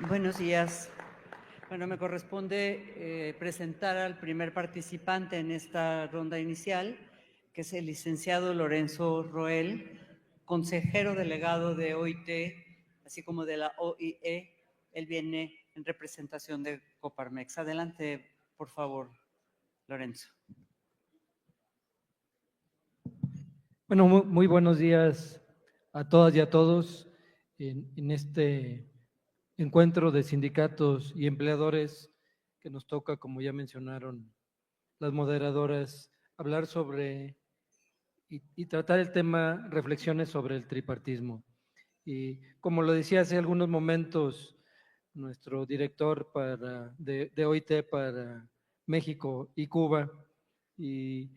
Buenos días. Bueno, me corresponde presentar al primer participante en esta ronda inicial, que es el licenciado Lorenzo Roel, consejero delegado de OIT, así como de la OIE. Él viene en representación de Coparmex. Adelante, por favor, Lorenzo. Bueno, muy buenos días a todas y a todos en este encuentro de sindicatos y empleadores que nos toca, como ya mencionaron las moderadoras, hablar sobre y tratar el tema, reflexiones sobre el tripartismo. Y como lo decía hace algunos momentos nuestro director de OIT para México y Cuba, y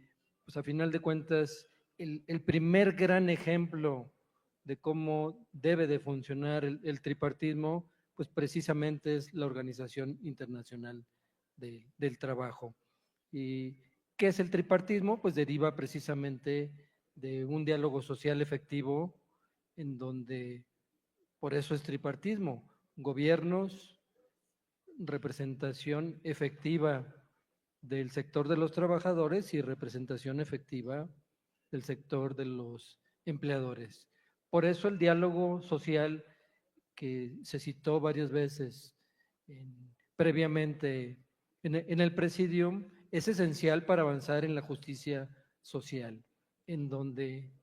pues a final de cuentas el primer gran ejemplo de cómo debe de funcionar el tripartismo, pues precisamente es la Organización Internacional del Trabajo. ¿Y qué es el tripartismo? Pues deriva precisamente de un diálogo social efectivo en donde, por eso es tripartismo, gobiernos, representación efectiva del sector de los trabajadores y representación efectiva del sector de los empleadores. Por eso el diálogo social que se citó varias veces previamente en el Presidium es esencial para avanzar en la justicia social, en donde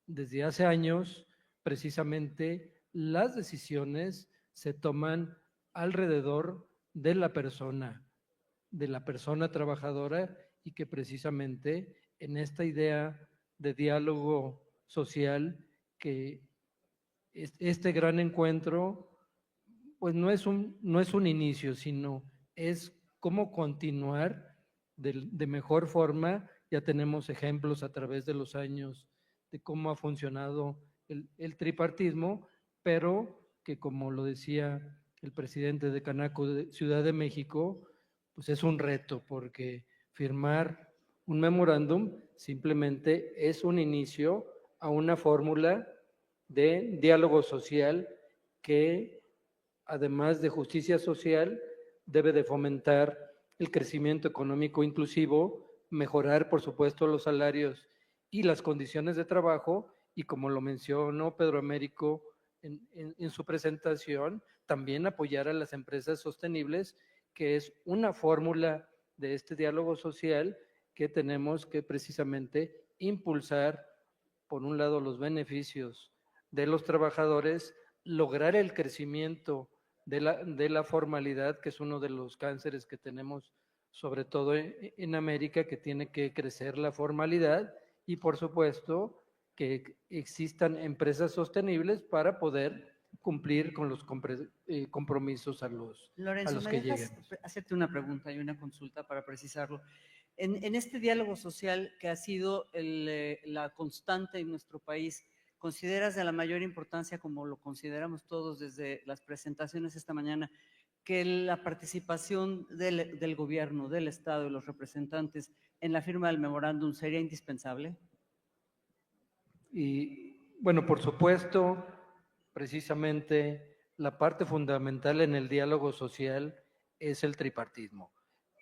desde hace años precisamente las decisiones se toman alrededor de la persona trabajadora, y que precisamente en esta idea de diálogo social, que este gran encuentro pues no es un inicio, sino es cómo continuar de mejor forma. Ya tenemos ejemplos a través de los años de cómo ha funcionado el tripartismo, pero que, como lo decía el presidente de Canaco de Ciudad de México, pues es un reto, porque firmar un memorándum simplemente es un inicio a una fórmula de diálogo social que, además de justicia social, debe de fomentar el crecimiento económico inclusivo, mejorar, por supuesto, los salarios y las condiciones de trabajo, y, como lo mencionó Pedro Américo en su presentación, también apoyar a las empresas sostenibles, que es una fórmula de este diálogo social que tenemos que precisamente impulsar. Por un lado, los beneficios de los trabajadores, lograr el crecimiento de la formalidad, que es uno de los cánceres que tenemos, sobre todo en América, que tiene que crecer la formalidad, y por supuesto que existan empresas sostenibles para poder cumplir con los compromisos a Lorenzo, los ¿me que dejas lleguemos. hacerte una pregunta y una consulta para precisarlo? En este diálogo social que ha sido la constante en nuestro país, ¿consideras de la mayor importancia, como lo consideramos todos desde las presentaciones esta mañana, que la participación del gobierno, del Estado y los representantes en la firma del memorándum sería indispensable? Y bueno, por supuesto, precisamente la parte fundamental en el diálogo social es el tripartismo.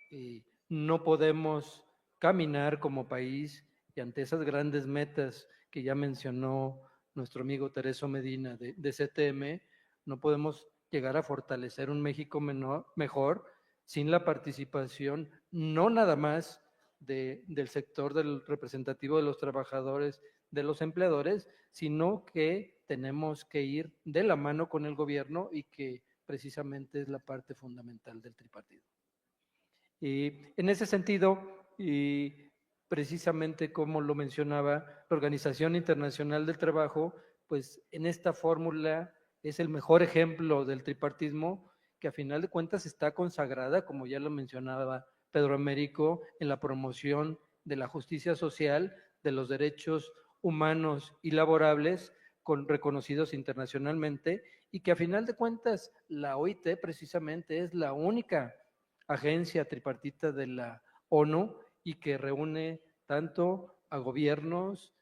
Y no podemos caminar como país, y ante esas grandes metas que ya mencionó nuestro amigo Tereso Medina de CTM, no podemos llegar a fortalecer un México mejor sin la participación, no nada más del sector del representativo de los trabajadores, de los empleadores, sino que tenemos que ir de la mano con el gobierno, y que precisamente es la parte fundamental del tripartismo. Y en ese sentido, y precisamente como lo mencionaba la Organización Internacional del Trabajo, pues en esta fórmula es el mejor ejemplo del tripartismo, que a final de cuentas está consagrada, como ya lo mencionaba Pedro Américo, en la promoción de la justicia social, de los derechos humanos y laborables, reconocidos internacionalmente, y que a final de cuentas la OIT precisamente es la única agencia tripartita de la ONU, y que reúne tanto a gobiernos,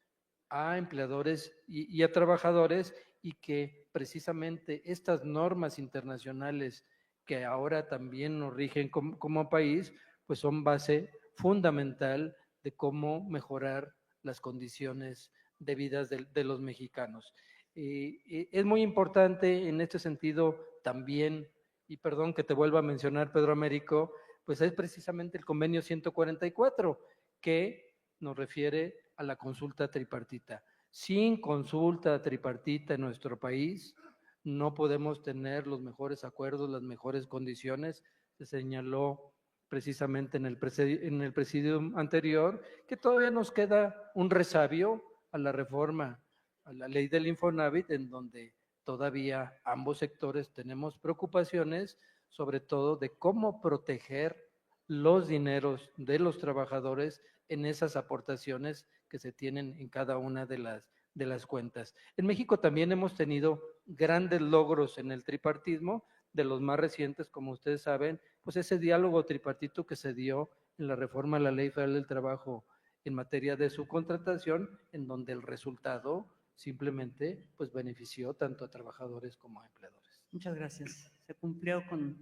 a empleadores y a trabajadores, y que precisamente estas normas internacionales que ahora también nos rigen como país, pues son base fundamental de cómo mejorar las condiciones de vida de los mexicanos. Es muy importante en este sentido también, y perdón que te vuelva a mencionar, Pedro Américo, pues es precisamente el convenio 144 que nos refiere a la consulta tripartita. Sin consulta tripartita en nuestro país no podemos tener los mejores acuerdos, las mejores condiciones. Se señaló precisamente en el presidium anterior que todavía nos queda un resabio a la reforma, a la ley del Infonavit, en donde todavía ambos sectores tenemos preocupaciones, sobre todo de cómo proteger los dineros de los trabajadores en esas aportaciones que se tienen en cada una de las cuentas. En México también hemos tenido grandes logros en el tripartismo, de los más recientes, como ustedes saben, pues ese diálogo tripartito que se dio en la reforma a la Ley Federal del Trabajo en materia de subcontratación, en donde el resultado simplemente pues benefició tanto a trabajadores como a empleadores. Muchas gracias. Se cumplió con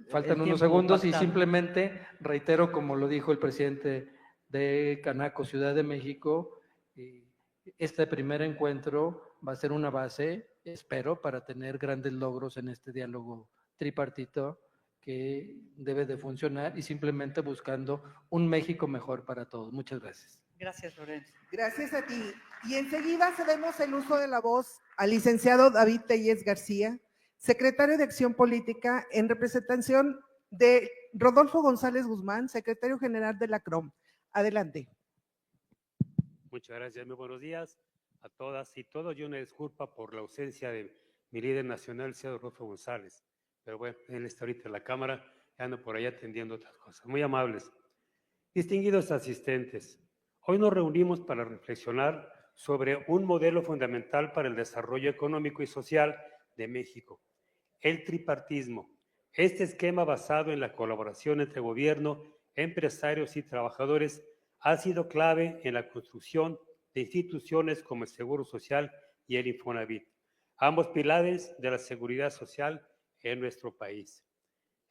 Faltan unos segundos pactado. Y simplemente reitero, como lo dijo el presidente de Canaco, Ciudad de México, este primer encuentro va a ser una base, espero, para tener grandes logros en este diálogo tripartito que debe de funcionar y simplemente buscando un México mejor para todos. Muchas gracias. Gracias, Lorenzo. Gracias a ti. Y enseguida cedemos el uso de la voz al licenciado David Tellez García, secretario de Acción Política, en representación de Rodolfo González Guzmán, secretario general de la CROM. Adelante. Muchas gracias, muy buenos días a todas y todos. Yo una disculpa por la ausencia de mi líder nacional, el señor Rodolfo González, pero bueno, él está ahorita en la Cámara, ando por ahí atendiendo otras cosas. Muy amables. Distinguidos asistentes, hoy nos reunimos para reflexionar sobre un modelo fundamental para el desarrollo económico y social de México, el tripartismo. Este esquema basado en la colaboración entre gobierno, empresarios y trabajadores ha sido clave en la construcción de instituciones como el Seguro Social y el Infonavit, ambos pilares de la seguridad social en nuestro país.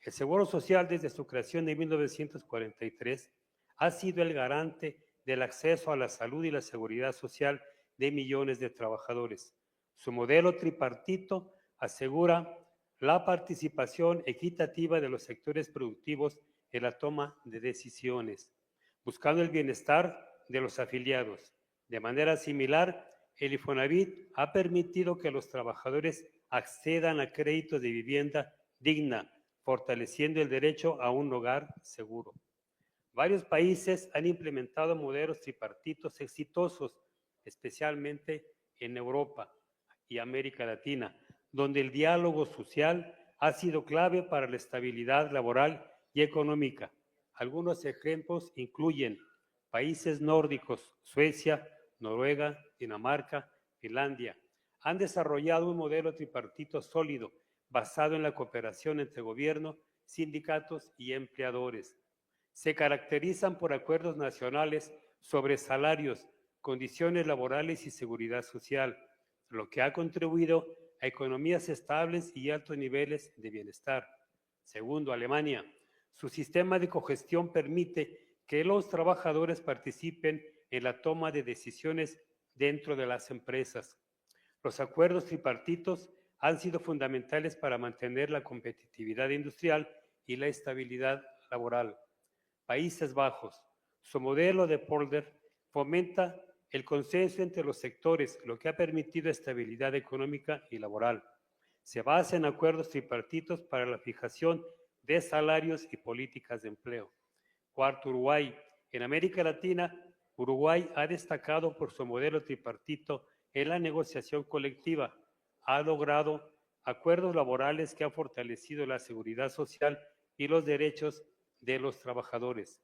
El Seguro Social, desde su creación en 1943, ha sido el garante del acceso a la salud y la seguridad social de millones de trabajadores. Su modelo tripartito asegura la participación equitativa de los sectores productivos en la toma de decisiones, buscando el bienestar de los afiliados. De manera similar, el Infonavit ha permitido que los trabajadores accedan a créditos de vivienda digna, fortaleciendo el derecho a un hogar seguro. Varios países han implementado modelos tripartitos exitosos, especialmente en Europa y América Latina, donde el diálogo social ha sido clave para la estabilidad laboral y económica. Algunos ejemplos incluyen países nórdicos, Suecia, Noruega, Dinamarca, Finlandia. Han desarrollado un modelo tripartito sólido basado en la cooperación entre gobierno, sindicatos y empleadores. Se caracterizan por acuerdos nacionales sobre salarios, condiciones laborales y seguridad social, lo que ha contribuido a economías estables y altos niveles de bienestar. Segundo, Alemania. Su sistema de cogestión permite que los trabajadores participen en la toma de decisiones dentro de las empresas. Los acuerdos tripartitos han sido fundamentales para mantener la competitividad industrial y la estabilidad laboral. Países Bajos. Su modelo de polder fomenta el consenso entre los sectores, lo que ha permitido estabilidad económica y laboral. Se basa en acuerdos tripartitos para la fijación de salarios y políticas de empleo. Cuarto, Uruguay. En América Latina, Uruguay ha destacado por su modelo tripartito en la negociación colectiva. Ha logrado acuerdos laborales que han fortalecido la seguridad social y los derechos de los trabajadores.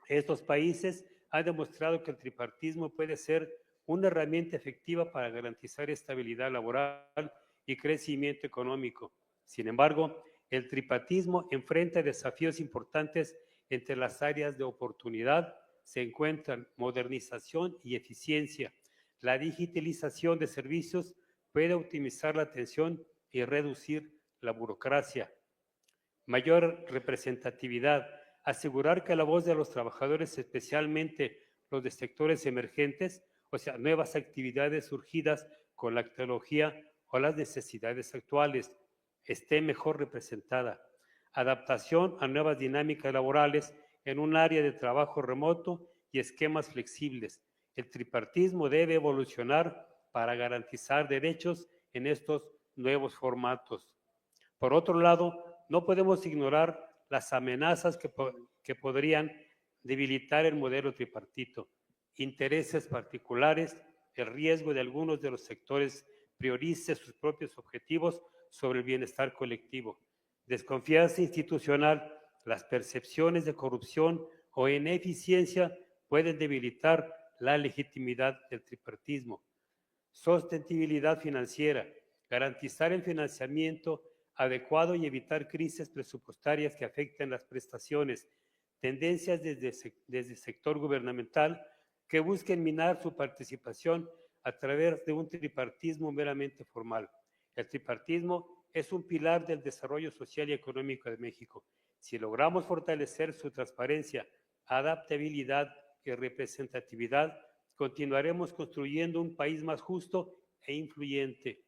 Estos países han demostrado que el tripartismo puede ser una herramienta efectiva para garantizar estabilidad laboral y crecimiento económico. Sin embargo, el tripartismo enfrenta desafíos importantes entre las áreas de oportunidad, se encuentran modernización y eficiencia. La digitalización de servicios puede optimizar la atención y reducir la burocracia. Mayor representatividad, asegurar que la voz de los trabajadores, especialmente los de sectores emergentes, o sea, nuevas actividades surgidas con la tecnología o las necesidades actuales, esté mejor representada. Adaptación a nuevas dinámicas laborales en un área de trabajo remoto y esquemas flexibles. El tripartismo debe evolucionar para garantizar derechos en estos nuevos formatos. Por otro lado, no podemos ignorar las amenazas que podrían debilitar el modelo tripartito, intereses particulares, el riesgo de algunos de los sectores prioricen sus propios objetivos sobre el bienestar colectivo, desconfianza institucional, las percepciones de corrupción o ineficiencia pueden debilitar la legitimidad del tripartismo. Sostenibilidad financiera, garantizar el financiamiento adecuado y evitar crisis presupuestarias que afecten las prestaciones, tendencias desde el sector gubernamental que busquen minar su participación a través de un tripartismo meramente formal. El tripartismo es un pilar del desarrollo social y económico de México. Si logramos fortalecer su transparencia, adaptabilidad y representatividad, continuaremos construyendo un país más justo e influyente.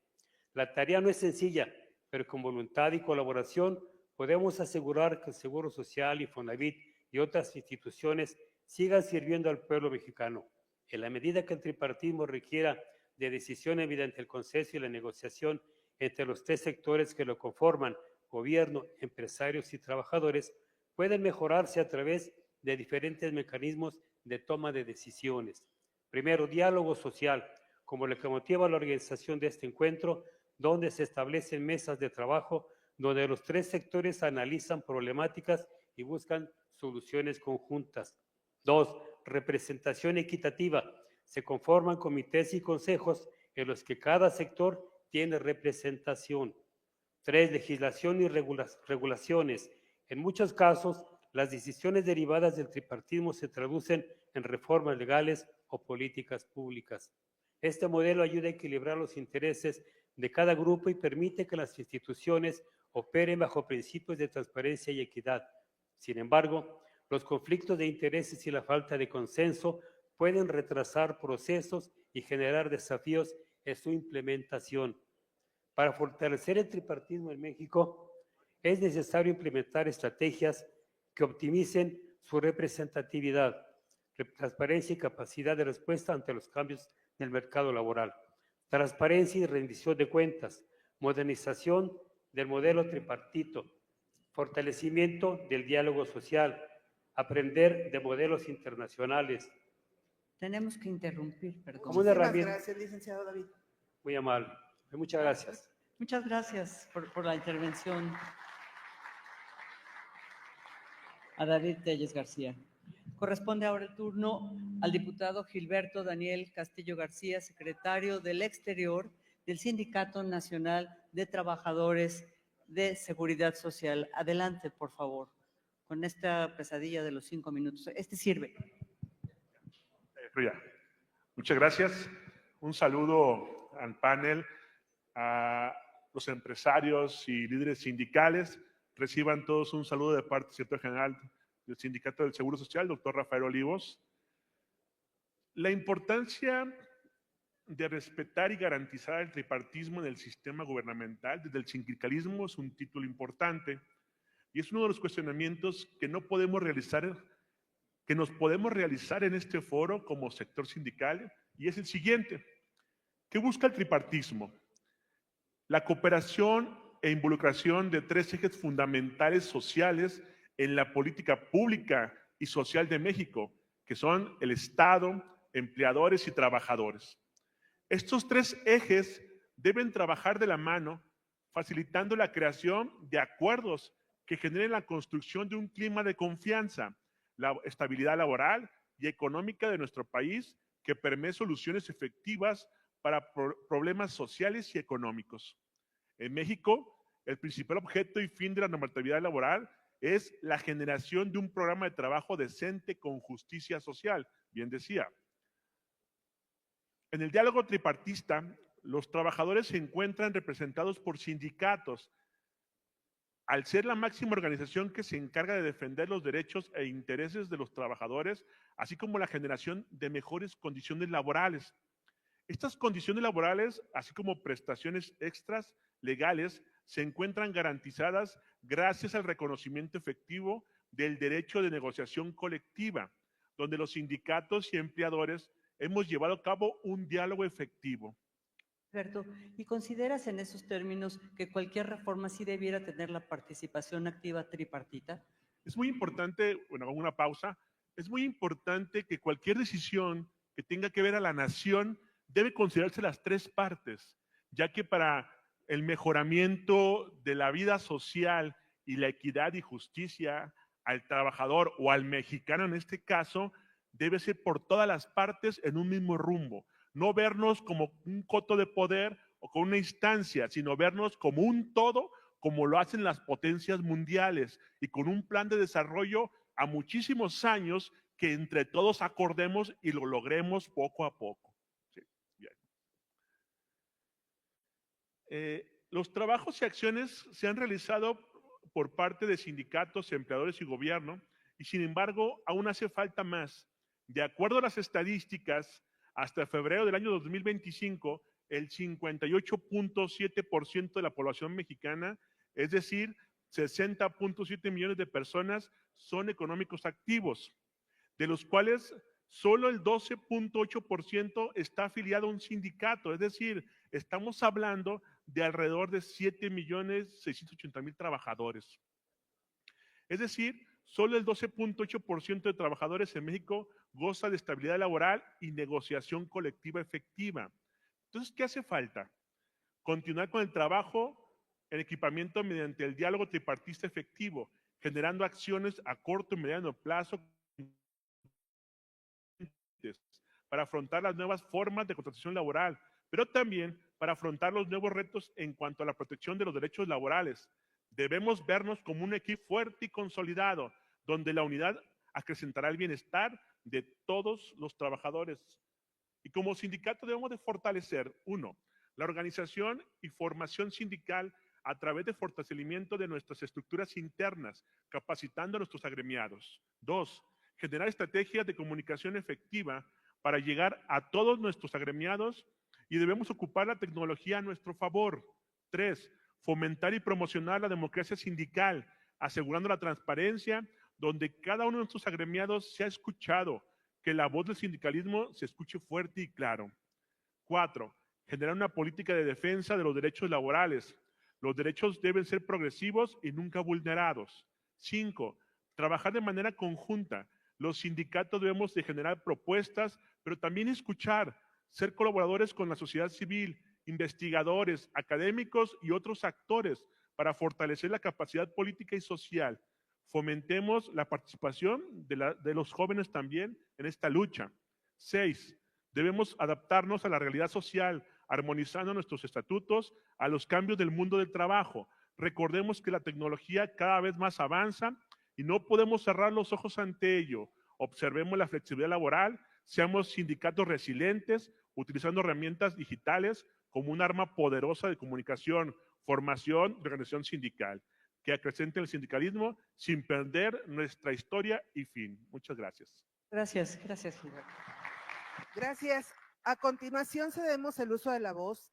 La tarea no es sencilla, pero con voluntad y colaboración podemos asegurar que el Seguro Social, Infonavit y otras instituciones sigan sirviendo al pueblo mexicano. En la medida que el tripartismo requiera de decisiones mediante el consenso y la negociación entre los tres sectores que lo conforman, gobierno, empresarios y trabajadores, pueden mejorarse a través de diferentes mecanismos de toma de decisiones. Primero, diálogo social, como lo que motiva la organización de este encuentro, donde se establecen mesas de trabajo, donde los tres sectores analizan problemáticas y buscan soluciones conjuntas. Dos, representación equitativa. Se conforman comités y consejos en los que cada sector tiene representación. Tres, legislación y regulaciones. En muchos casos, las decisiones derivadas del tripartismo se traducen en reformas legales o políticas públicas. Este modelo ayuda a equilibrar los intereses de cada grupo y permite que las instituciones operen bajo principios de transparencia y equidad. Sin embargo, los conflictos de intereses y la falta de consenso pueden retrasar procesos y generar desafíos en su implementación. Para fortalecer el tripartismo en México, es necesario implementar estrategias que optimicen su representatividad, transparencia y capacidad de respuesta ante los cambios del mercado laboral. Transparencia y rendición de cuentas, modernización del modelo tripartito, fortalecimiento del diálogo social, aprender de modelos internacionales. Tenemos que interrumpir, perdón. Como una Muchísimas herramienta. gracias, licenciado David. Muy amable. Muchas gracias. Muchas gracias por la intervención a David Telles García. Corresponde ahora el turno al diputado Gilberto Daniel Castillo García, secretario del Exterior del Sindicato Nacional de Trabajadores de Seguridad Social. Adelante, por favor, con esta pesadilla de los 5 minutos. Este sirve. Muchas gracias. Un saludo al panel, a los empresarios y líderes sindicales. Reciban todos un saludo de parte del secretario general del Sindicato del Seguro Social, doctor Rafael Olivos. La importancia de respetar y garantizar el tripartismo en el sistema gubernamental desde el sindicalismo es un título importante y es uno de los cuestionamientos que no podemos realizar, que nos podemos realizar en este foro como sector sindical, y es el siguiente. ¿Qué busca el tripartismo? La cooperación e involucración de tres ejes fundamentales sociales en la política pública y social de México, que son el Estado, empleadores y trabajadores. Estos tres ejes deben trabajar de la mano, facilitando la creación de acuerdos que generen la construcción de un clima de confianza, la estabilidad laboral y económica de nuestro país que permee soluciones efectivas para problemas sociales y económicos. En México, el principal objeto y fin de la normatividad laboral es la generación de un programa de trabajo decente con justicia social, bien decía. En el diálogo tripartista, los trabajadores se encuentran representados por sindicatos. Al ser la máxima organización que se encarga de defender los derechos e intereses de los trabajadores, así como la generación de mejores condiciones laborales. Estas condiciones laborales, así como prestaciones extras legales, se encuentran garantizadas gracias al reconocimiento efectivo del derecho de negociación colectiva, donde los sindicatos y empleadores hemos llevado a cabo un diálogo efectivo. Alberto, ¿y consideras en esos términos que cualquier reforma sí debiera tener la participación activa tripartita? Es muy importante, bueno, hago una pausa, es muy importante que cualquier decisión que tenga que ver a la nación debe considerarse las tres partes, ya que para el mejoramiento de la vida social y la equidad y justicia al trabajador o al mexicano en este caso, debe ser por todas las partes en un mismo rumbo. No vernos como un coto de poder o como una instancia, sino vernos como un todo, como lo hacen las potencias mundiales y con un plan de desarrollo a muchísimos años que entre todos acordemos y lo logremos poco a poco. Sí, bien. Los trabajos y acciones se han realizado por parte de sindicatos, empleadores y gobierno, y sin embargo aún hace falta más. De acuerdo a las estadísticas, hasta febrero del año 2025, el 58.7% de la población mexicana, es decir, 60.7 millones de personas, son económicos activos, de los cuales solo el 12.8% está afiliado a un sindicato, es decir, estamos hablando de alrededor de 7.680.000 trabajadores. Es decir, solo el 12.8% de trabajadores en México goza de estabilidad laboral y negociación colectiva efectiva. Entonces, ¿qué hace falta? Continuar con el trabajo en equipamiento mediante el diálogo tripartista efectivo, generando acciones a corto y mediano plazo para afrontar las nuevas formas de contratación laboral, pero también para afrontar los nuevos retos en cuanto a la protección de los derechos laborales. Debemos vernos como un equipo fuerte y consolidado, donde la unidad acrecentará el bienestar de todos los trabajadores. Y como sindicato debemos de fortalecer, 1, la organización y formación sindical a través de fortalecimiento de nuestras estructuras internas, capacitando a nuestros agremiados. 2, generar estrategias de comunicación efectiva para llegar a todos nuestros agremiados y debemos ocupar la tecnología a nuestro favor. 3, fomentar y promocionar la democracia sindical, asegurando la transparencia, donde cada uno de nuestros agremiados sea escuchado, que la voz del sindicalismo se escuche fuerte y claro. 4, generar una política de defensa de los derechos laborales. Los derechos deben ser progresivos y nunca vulnerados. 5, trabajar de manera conjunta. Los sindicatos debemos de generar propuestas, pero también escuchar, ser colaboradores con la sociedad civil, investigadores, académicos y otros actores para fortalecer la capacidad política y social. Fomentemos la participación de los jóvenes también en esta lucha. 6, debemos adaptarnos a la realidad social, armonizando nuestros estatutos a los cambios del mundo del trabajo. Recordemos que la tecnología cada vez más avanza y no podemos cerrar los ojos ante ello. Observemos la flexibilidad laboral, seamos sindicatos resilientes, utilizando herramientas digitales como un arma poderosa de comunicación, formación y organización sindical, que acrecente el sindicalismo sin perder nuestra historia y fin. Muchas gracias. Gracias, gracias, Gilberto. Gracias. A continuación cedemos el uso de la voz.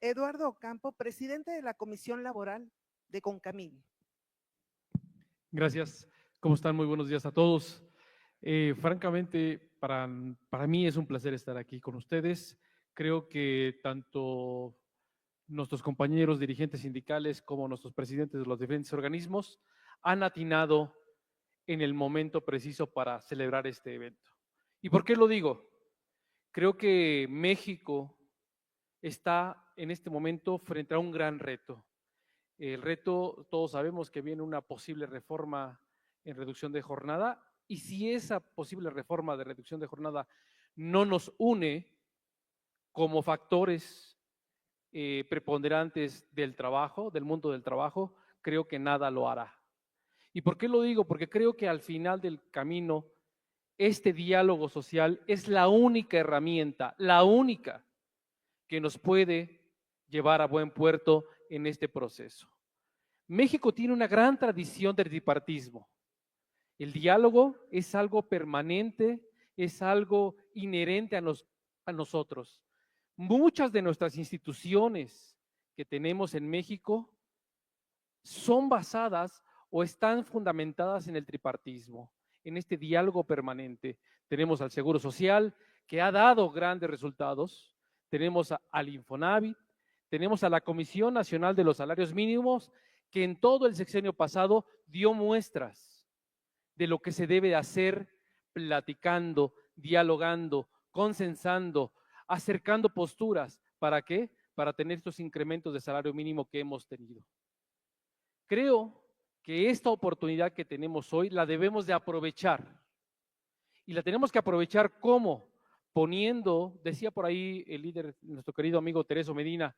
Eduardo Ocampo, presidente de la Comisión Laboral de CONCAMIL. Gracias. ¿Cómo están? Muy buenos días a todos. Francamente, para mí es un placer estar aquí con ustedes. Creo que tanto nuestros compañeros dirigentes sindicales como nuestros presidentes de los diferentes organismos han atinado en el momento preciso para celebrar este evento. ¿Y por qué lo digo? Creo que México está en este momento frente a un gran reto. El reto, todos sabemos que viene una posible reforma en reducción de jornada, y si esa posible reforma de reducción de jornada no nos une como factores preponderantes del trabajo, del mundo del trabajo, creo que nada lo hará. ¿Y por qué lo digo? Porque creo que al final del camino, este diálogo social es la única herramienta, la única que nos puede llevar a buen puerto en este proceso. México tiene una gran tradición del tripartismo. El diálogo es algo permanente, es algo inherente a nosotros. Muchas de nuestras instituciones que tenemos en México son basadas o están fundamentadas en el tripartismo, en este diálogo permanente. Tenemos al Seguro Social, que ha dado grandes resultados, tenemos al Infonavit, tenemos a la Comisión Nacional de los Salarios Mínimos, que en todo el sexenio pasado dio muestras de lo que se debe hacer platicando, dialogando, consensando, acercando posturas. ¿Para qué? Para tener estos incrementos de salario mínimo que hemos tenido. Creo que esta oportunidad que tenemos hoy la debemos de aprovechar. Y la tenemos que aprovechar ¿cómo? Poniendo, decía por ahí el líder, nuestro querido amigo Tereso Medina,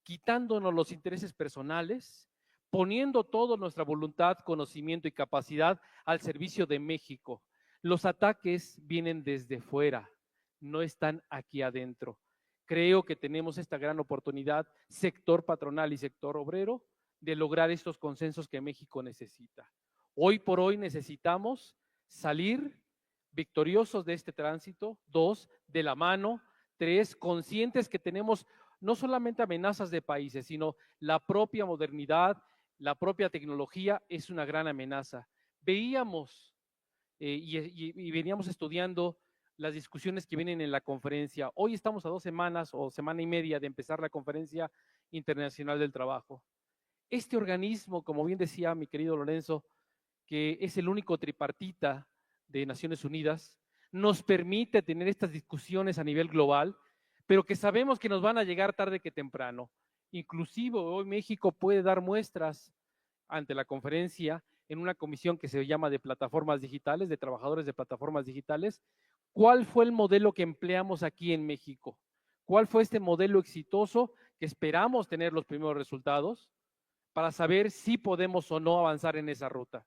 quitándonos los intereses personales, poniendo toda nuestra voluntad, conocimiento y capacidad al servicio de México. Los ataques vienen desde fuera, no están aquí adentro. Creo que tenemos esta gran oportunidad, sector patronal y sector obrero, de lograr estos consensos que México necesita. Hoy por hoy necesitamos salir victoriosos de este tránsito, 2, de la mano, 3, conscientes que tenemos no solamente amenazas de países, sino la propia modernidad, la propia tecnología es una gran amenaza. Veíamos y veníamos estudiando las discusiones que vienen en la conferencia. Hoy estamos a 2 semanas o semana y media de empezar la Conferencia Internacional del Trabajo. Este organismo, como bien decía mi querido Lorenzo, que es el único tripartita de Naciones Unidas, nos permite tener estas discusiones a nivel global, pero que sabemos que nos van a llegar tarde que temprano. Inclusive hoy México puede dar muestras ante la conferencia en una comisión que se llama de plataformas digitales, de trabajadores de plataformas digitales. ¿Cuál fue el modelo que empleamos aquí en México? ¿Cuál fue este modelo exitoso que esperamos tener los primeros resultados para saber si podemos o no avanzar en esa ruta?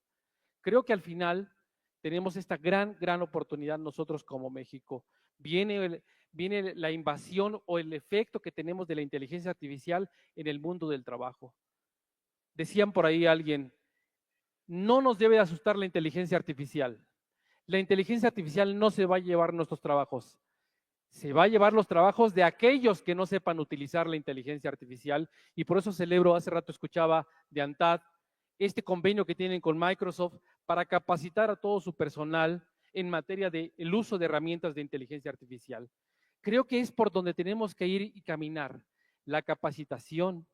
Creo que al final tenemos esta gran oportunidad nosotros como México. Viene la invasión o el efecto que tenemos de la inteligencia artificial en el mundo del trabajo. Decían por ahí alguien, no nos debe asustar la inteligencia artificial. La inteligencia artificial no se va a llevar nuestros trabajos. Se va a llevar los trabajos de aquellos que no sepan utilizar la inteligencia artificial, y por eso celebro, hace rato escuchaba de ANTAD, este convenio que tienen con Microsoft para capacitar a todo su personal en materia del uso de herramientas de inteligencia artificial. Creo que es por donde tenemos que ir y caminar, la capacitación,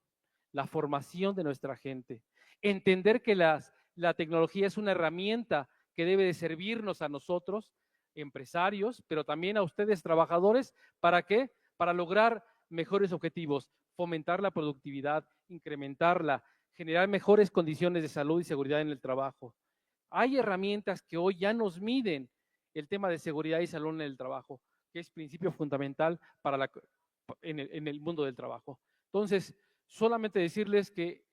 la formación de nuestra gente, entender que la tecnología es una herramienta que debe de servirnos a nosotros, empresarios, pero también a ustedes, trabajadores. ¿Para qué? Para lograr mejores objetivos, fomentar la productividad, incrementarla, generar mejores condiciones de salud y seguridad en el trabajo. Hay herramientas que hoy ya nos miden el tema de seguridad y salud en el trabajo, que es principio fundamental en el mundo del trabajo. Entonces, solamente decirles que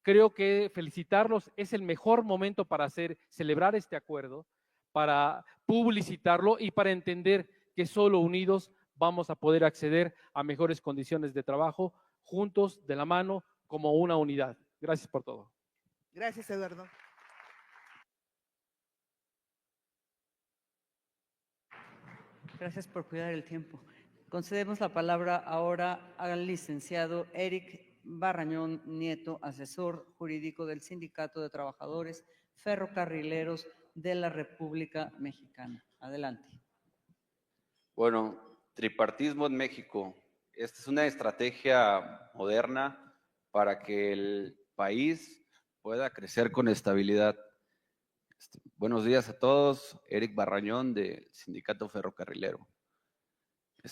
creo que felicitarlos, es el mejor momento para celebrar este acuerdo, para publicitarlo y para entender que solo unidos vamos a poder acceder a mejores condiciones de trabajo, juntos, de la mano, como una unidad. Gracias por todo. Gracias, Eduardo. Gracias por cuidar el tiempo. Concedemos la palabra ahora al licenciado Eric Barrañón Nieto, asesor jurídico del Sindicato de Trabajadores Ferrocarrileros de la República Mexicana. Adelante. Bueno, tripartismo en México. Esta es una estrategia moderna para que el país pueda crecer con estabilidad. Buenos días a todos. Eric Barrañón del Sindicato Ferrocarrilero.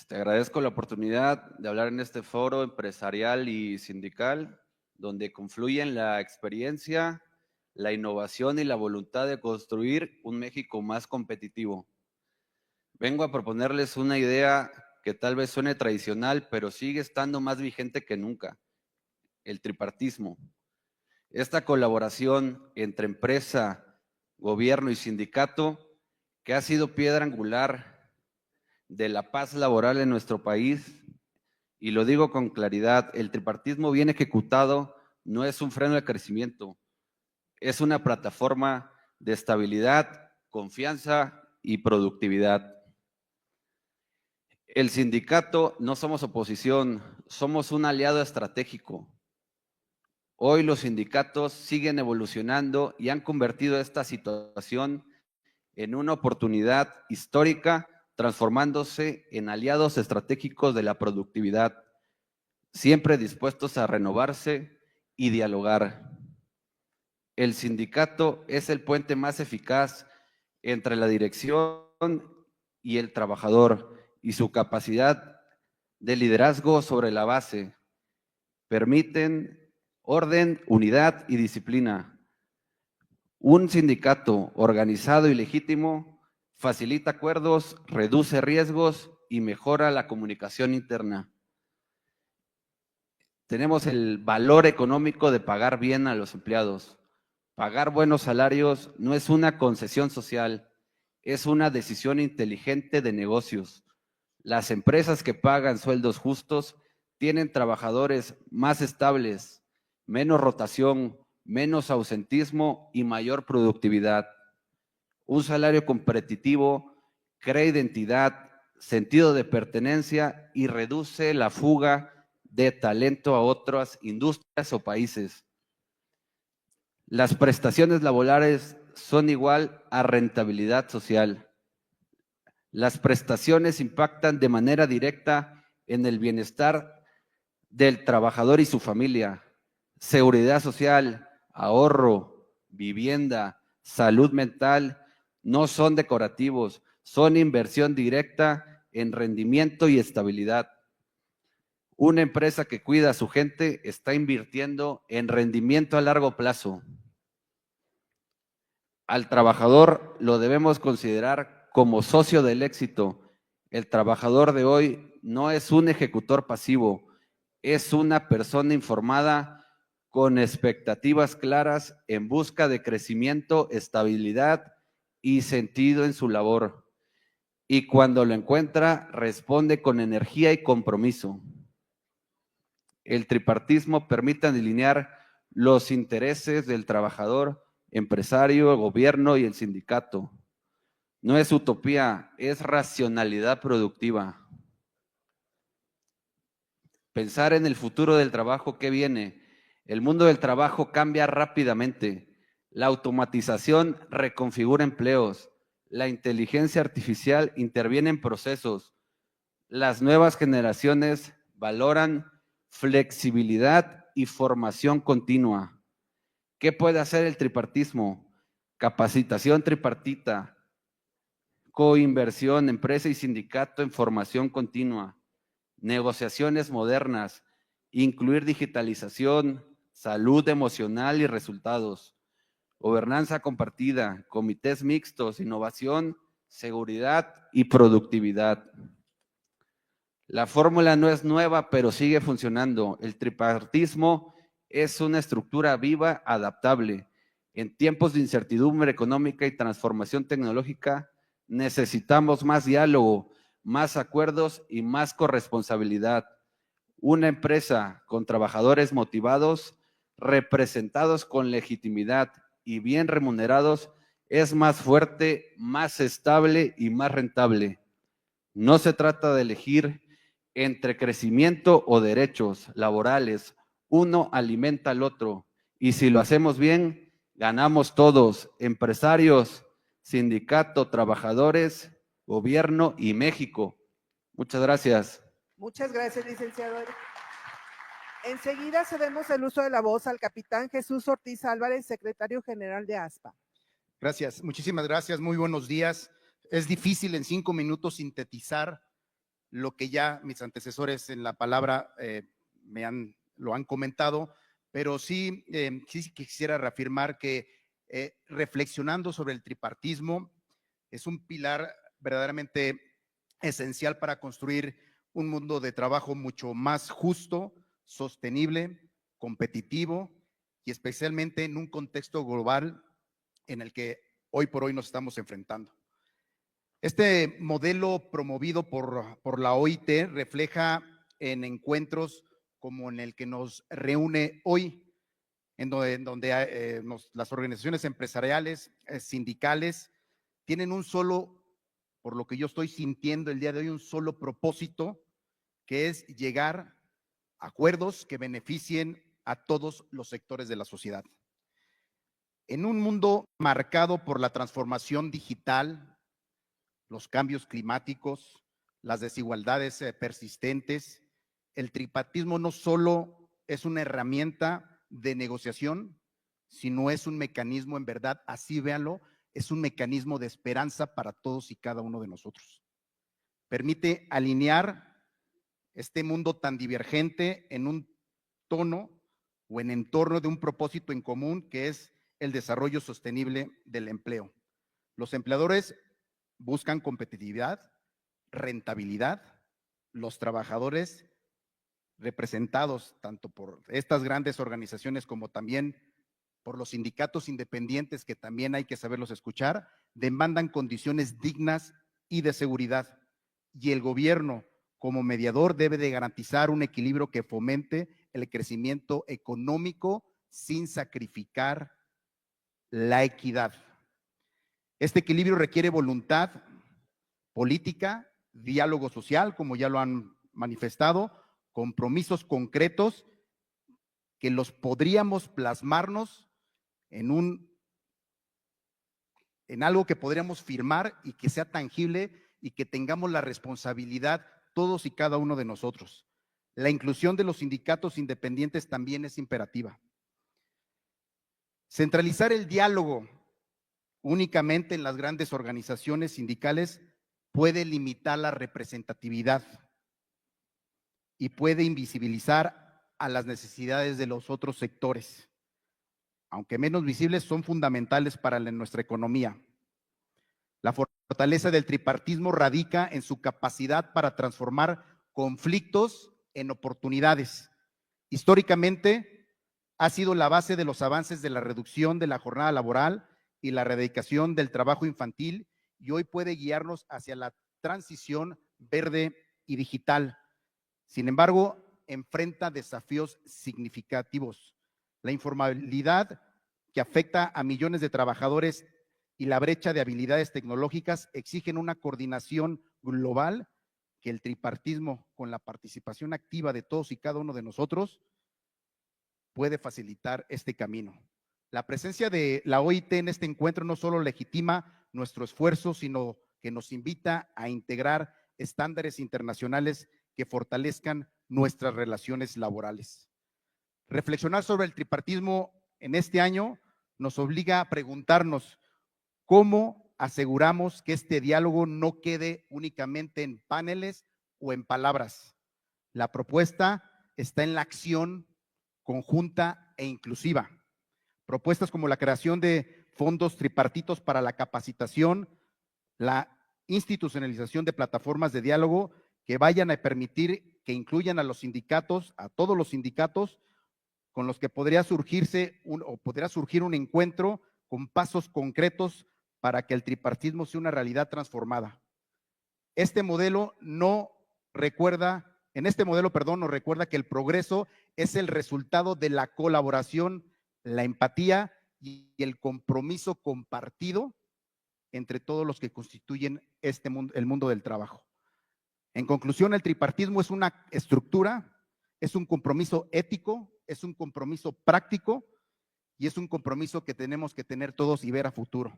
Agradezco la oportunidad de hablar en este foro empresarial y sindical, donde confluyen la experiencia, la innovación y la voluntad de construir un México más competitivo. Vengo a proponerles una idea que tal vez suene tradicional, pero sigue estando más vigente que nunca: el tripartismo. Esta colaboración entre empresa, gobierno y sindicato, que ha sido piedra angular de la paz laboral en nuestro país, y lo digo con claridad, el tripartismo bien ejecutado no es un freno de crecimiento, es una plataforma de estabilidad, confianza y productividad. El sindicato no somos oposición, somos un aliado estratégico. Hoy los sindicatos siguen evolucionando y han convertido esta situación en una oportunidad histórica, transformándose en aliados estratégicos de la productividad, siempre dispuestos a renovarse y dialogar. El sindicato es el puente más eficaz entre la dirección y el trabajador, y su capacidad de liderazgo sobre la base permiten orden, unidad y disciplina. Un sindicato organizado y legítimo facilita acuerdos, reduce riesgos y mejora la comunicación interna. Tenemos el valor económico de pagar bien a los empleados. Pagar buenos salarios no es una concesión social, es una decisión inteligente de negocios. Las empresas que pagan sueldos justos tienen trabajadores más estables, menos rotación, menos ausentismo y mayor productividad. Un salario competitivo crea identidad, sentido de pertenencia y reduce la fuga de talento a otras industrias o países. Las prestaciones laborales son igual a rentabilidad social. Las prestaciones impactan de manera directa en el bienestar del trabajador y su familia. Seguridad social, ahorro, vivienda, salud mental no son decorativos, son inversión directa en rendimiento y estabilidad. Una empresa que cuida a su gente está invirtiendo en rendimiento a largo plazo. Al trabajador lo debemos considerar como socio del éxito. El trabajador de hoy no es un ejecutor pasivo, es una persona informada con expectativas claras en busca de crecimiento, estabilidad y sentido en su labor. Y cuando lo encuentra, responde con energía y compromiso. El tripartismo permite alinear los intereses del trabajador, empresario, gobierno y el sindicato. No es utopía, es racionalidad productiva. Pensar en el futuro del trabajo que viene. El mundo del trabajo cambia rápidamente. La automatización reconfigura empleos. La inteligencia artificial interviene en procesos. Las nuevas generaciones valoran flexibilidad y formación continua. ¿Qué puede hacer el tripartismo? Capacitación tripartita, coinversión, empresa y sindicato en formación continua, negociaciones modernas, incluir digitalización, salud emocional y resultados, gobernanza compartida, comités mixtos, innovación, seguridad y productividad. La fórmula no es nueva, pero sigue funcionando. El tripartismo es una estructura viva, adaptable. En tiempos de incertidumbre económica y transformación tecnológica, necesitamos más diálogo, más acuerdos y más corresponsabilidad. Una empresa con trabajadores motivados, representados con legitimidad y bien remunerados, es más fuerte, más estable y más rentable. No se trata de elegir entre crecimiento o derechos laborales. Uno alimenta al otro y si lo hacemos bien, ganamos todos, empresarios, sindicato, trabajadores, gobierno y México. Muchas gracias. Muchas gracias, licenciado. Enseguida cedemos el uso de la voz al capitán Jesús Ortiz Álvarez, secretario general de ASPA. Gracias, muchísimas gracias, muy buenos días. Es difícil en 5 minutos sintetizar lo que ya mis antecesores en la palabra lo han comentado, pero sí quisiera reafirmar que reflexionando sobre el tripartismo es un pilar verdaderamente esencial para construir un mundo de trabajo mucho más justo, sostenible, competitivo y especialmente en un contexto global en el que hoy por hoy nos estamos enfrentando. Este modelo promovido por la OIT refleja en encuentros como en el que nos reúne hoy, en donde las organizaciones empresariales, sindicales, tienen un solo, por lo que yo estoy sintiendo el día de hoy, un solo propósito, que es llegar a acuerdos que beneficien a todos los sectores de la sociedad. En un mundo marcado por la transformación digital, los cambios climáticos, las desigualdades persistentes, el tripartismo no solo es una herramienta de negociación, sino es un mecanismo, en verdad, así véanlo, es un mecanismo de esperanza para todos y cada uno de nosotros. Permite alinear este mundo tan divergente en un tono o en entorno de un propósito en común, que es el desarrollo sostenible del empleo. Los empleadores buscan competitividad, rentabilidad, los trabajadores representados tanto por estas grandes organizaciones como también por los sindicatos independientes, que también hay que saberlos escuchar, demandan condiciones dignas y de seguridad. Y el gobierno, como mediador, debe de garantizar un equilibrio que fomente el crecimiento económico sin sacrificar la equidad. Este equilibrio requiere voluntad política, diálogo social, como ya lo han manifestado, compromisos concretos que los podríamos plasmarnos en algo que podríamos firmar y que sea tangible y que tengamos la responsabilidad todos y cada uno de nosotros. La inclusión de los sindicatos independientes también es imperativa. Centralizar el diálogo únicamente en las grandes organizaciones sindicales puede limitar la representatividad y puede invisibilizar a las necesidades de los otros sectores, aunque menos visibles, son fundamentales para nuestra economía. La fortaleza del tripartismo radica en su capacidad para transformar conflictos en oportunidades. Históricamente ha sido la base de los avances de la reducción de la jornada laboral y la erradicación del trabajo infantil, y hoy puede guiarnos hacia la transición verde y digital. Sin embargo, enfrenta desafíos significativos. La informalidad, que afecta a millones de trabajadores, y la brecha de habilidades tecnológicas exigen una coordinación global que el tripartismo, con la participación activa de todos y cada uno de nosotros, puede facilitar este camino. La presencia de la OIT en este encuentro no solo legitima nuestro esfuerzo, sino que nos invita a integrar estándares internacionales que fortalezcan nuestras relaciones laborales. Reflexionar sobre el tripartismo en este año nos obliga a preguntarnos cómo aseguramos que este diálogo no quede únicamente en paneles o en palabras. La propuesta está en la acción conjunta e inclusiva. Propuestas como la creación de fondos tripartitos para la capacitación, la institucionalización de plataformas de diálogo que vayan a permitir que incluyan a los sindicatos, a todos los sindicatos, con los que podría surgir un encuentro con pasos concretos para que el tripartismo sea una realidad transformada. En este modelo nos recuerda que el progreso es el resultado de la colaboración, la empatía y el compromiso compartido entre todos los que constituyen el mundo del trabajo. En conclusión, el tripartismo es una estructura, es un compromiso ético, es un compromiso práctico y es un compromiso que tenemos que tener todos y ver a futuro.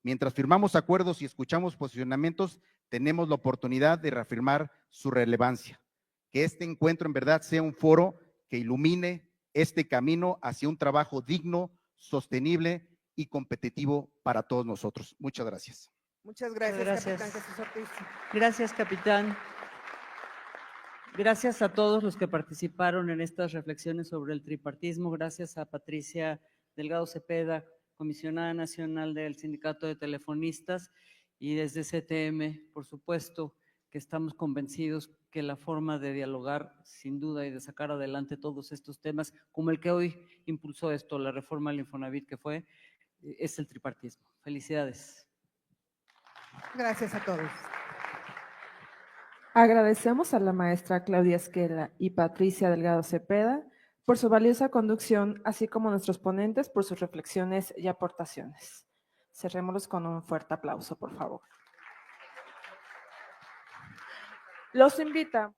Mientras firmamos acuerdos y escuchamos posicionamientos, tenemos la oportunidad de reafirmar su relevancia. Que este encuentro en verdad sea un foro que ilumine este camino hacia un trabajo digno, sostenible y competitivo para todos nosotros. Muchas gracias. Muchas gracias, Gracias. capitán Jesús Ortiz. Gracias, capitán. Gracias a todos los que participaron en estas reflexiones sobre el tripartismo. Gracias a Patricia Delgado Cepeda, comisionada nacional del Sindicato de Telefonistas, y desde CTM, por supuesto, que estamos convencidos que la forma de dialogar, sin duda, y de sacar adelante todos estos temas, como el que hoy impulsó esto, la reforma al Infonavit, que fue es el tripartismo. Felicidades. Gracias a todos. Agradecemos a la maestra Claudia Esquela y Patricia Delgado Cepeda por su valiosa conducción, así como a nuestros ponentes por sus reflexiones y aportaciones. Cerrémoslos con un fuerte aplauso, por favor. Los invita.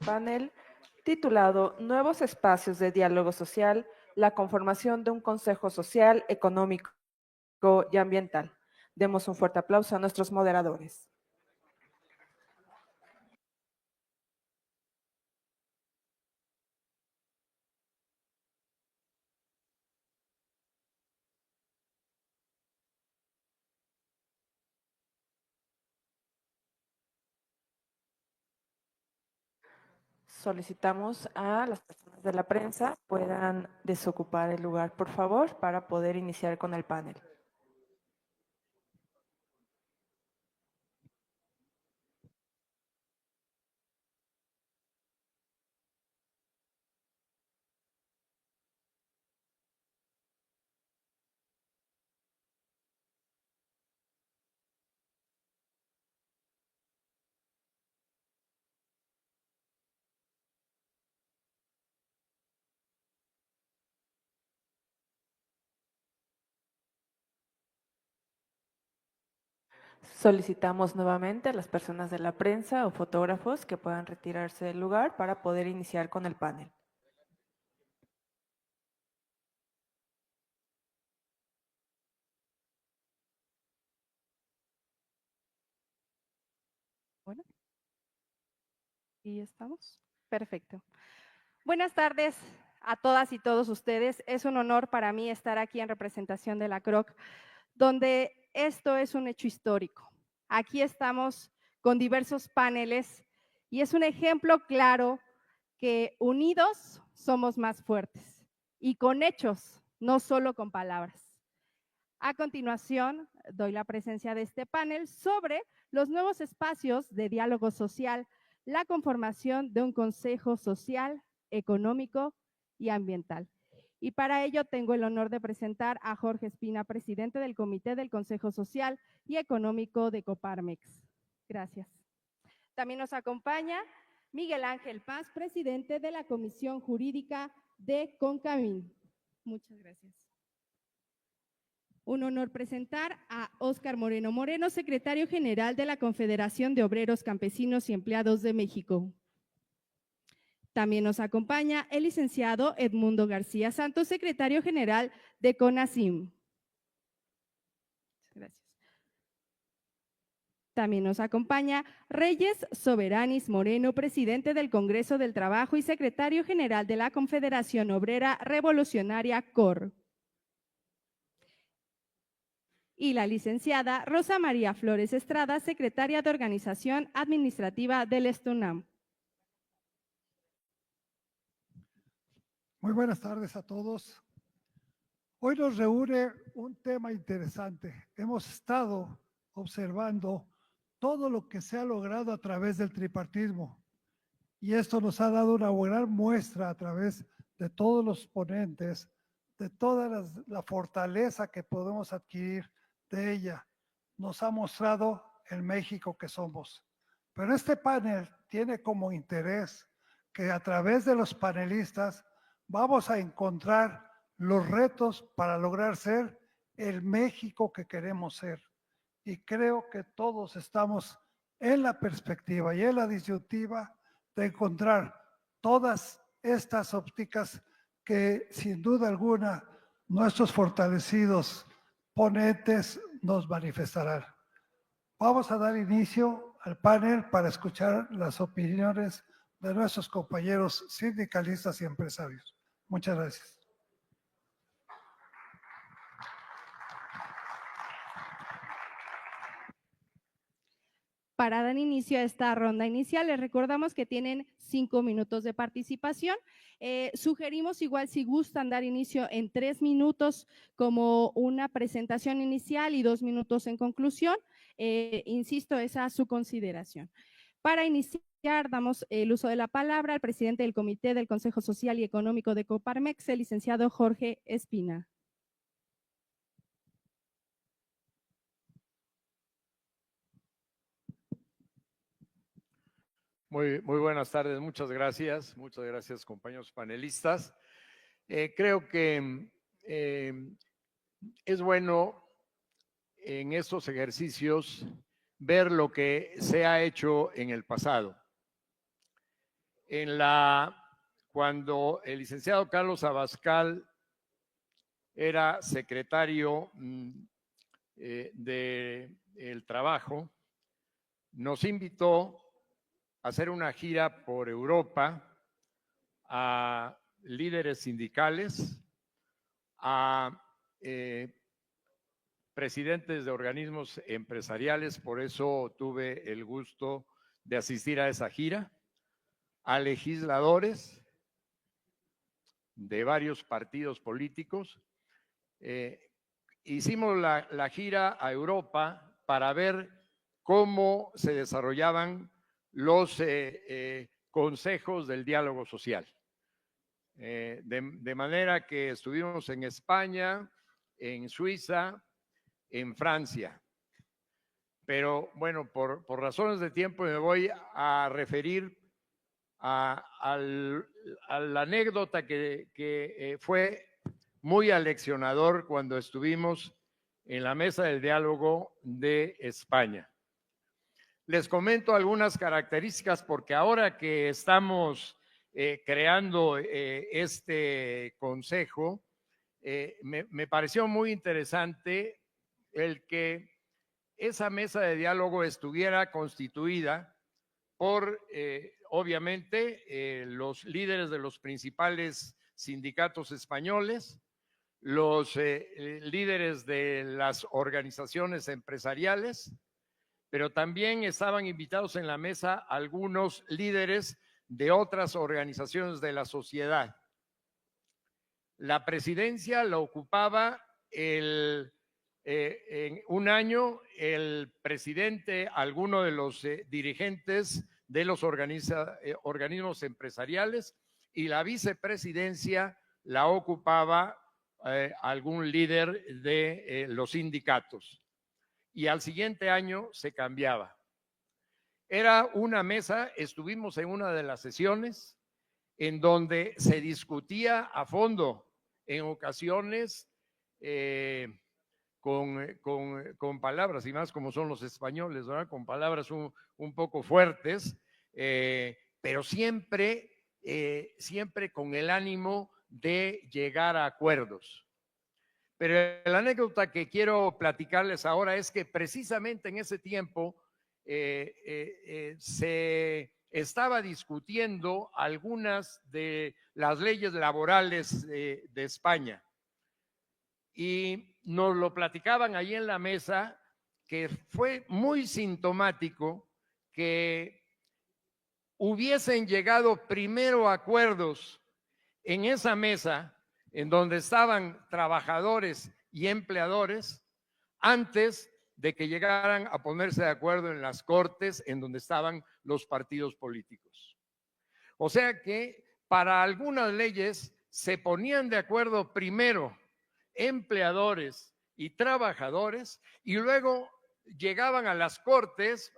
Panel titulado Nuevos espacios de diálogo social, la conformación de un consejo social, económico y ambiental. Demos un fuerte aplauso a nuestros moderadores. Solicitamos a las personas de la prensa puedan desocupar el lugar, por favor, para poder iniciar con el panel. Solicitamos nuevamente a las personas de la prensa o fotógrafos que puedan retirarse del lugar para poder iniciar con el panel. Bueno, ¿y estamos? Perfecto. Buenas tardes a todas y todos ustedes. Es un honor para mí estar aquí en representación de la CROC, donde esto es un hecho histórico. Aquí estamos con diversos paneles y es un ejemplo claro que unidos somos más fuertes y con hechos, no solo con palabras. A continuación, doy la presencia de este panel sobre los nuevos espacios de diálogo social, la conformación de un consejo social, económico y ambiental. Y para ello tengo el honor de presentar a Jorge Espina, presidente del Comité del Consejo Social y Económico de Coparmex. Gracias. También nos acompaña Miguel Ángel Paz, presidente de la Comisión Jurídica de CONCAMIN. Muchas gracias. Un honor presentar a Óscar Moreno Moreno, secretario general de la Confederación de Obreros Campesinos y Empleados de México. También nos acompaña el licenciado Edmundo García Santos, secretario general de CONACYM. Gracias. También nos acompaña Reyes Soberanis Moreno, presidente del Congreso del Trabajo y secretario general de la Confederación Obrera Revolucionaria COR. Y la licenciada Rosa María Flores Estrada, secretaria de Organización Administrativa del STUNAM. Muy buenas tardes a todos. Hoy nos reúne un tema interesante. Hemos estado observando todo lo que se ha logrado a través del tripartismo y esto nos ha dado una gran muestra a través de todos los ponentes, de toda la fortaleza que podemos adquirir de ella. Nos ha mostrado el México que somos. Pero este panel tiene como interés que a través de los panelistas vamos a encontrar los retos para lograr ser el México que queremos ser. Y creo que todos estamos en la perspectiva y en la disyuntiva de encontrar todas estas ópticas que sin duda alguna nuestros fortalecidos ponentes nos manifestarán. Vamos a dar inicio al panel para escuchar las opiniones de nuestros compañeros sindicalistas y empresarios. Muchas gracias. Para dar inicio a esta ronda inicial, les recordamos que tienen 5 minutos de participación. Sugerimos igual si gustan dar inicio en 3 minutos como una presentación inicial y 2 minutos en conclusión. Insisto, esa es su consideración. Para iniciar, damos el uso de la palabra al presidente del Comité del Consejo Social y Económico de Coparmex, el licenciado Jorge Espina. Muy buenas tardes, muchas gracias compañeros panelistas. Creo que es bueno en estos ejercicios ver lo que se ha hecho en el pasado. Cuando el licenciado Carlos Abascal era secretario del Trabajo, nos invitó hacer una gira por Europa a líderes sindicales, a presidentes de organismos empresariales, por eso tuve el gusto de asistir a esa gira, a legisladores de varios partidos políticos. Hicimos la gira a Europa para ver cómo se desarrollaban los consejos del diálogo social. De manera que estuvimos en España, en Suiza, en Francia. Pero bueno, por razones de tiempo me voy a referir a la anécdota que fue muy aleccionador cuando estuvimos en la mesa del diálogo de España. Les comento algunas características porque ahora que estamos creando este consejo, me pareció muy interesante el que esa mesa de diálogo estuviera constituida por, obviamente, los líderes de los principales sindicatos españoles, los líderes de las organizaciones empresariales, pero también estaban invitados en la mesa algunos líderes de otras organizaciones de la sociedad. La presidencia la ocupaba en un año el presidente, alguno de los dirigentes de los organismos empresariales, y la vicepresidencia la ocupaba algún líder de los sindicatos. Y al siguiente año se cambiaba. Era una mesa, estuvimos en una de las sesiones en donde se discutía a fondo, en ocasiones con palabras, y más como son los españoles, ¿verdad? Con palabras un poco fuertes, pero siempre con el ánimo de llegar a acuerdos. Pero la anécdota que quiero platicarles ahora es que precisamente en ese tiempo se estaba discutiendo algunas de las leyes laborales de España. Y nos lo platicaban ahí en la mesa, que fue muy sintomático que hubiesen llegado primero acuerdos en esa mesa en donde estaban trabajadores y empleadores antes de que llegaran a ponerse de acuerdo en las cortes en donde estaban los partidos políticos. O sea que para algunas leyes se ponían de acuerdo primero empleadores y trabajadores y luego llegaban a las cortes,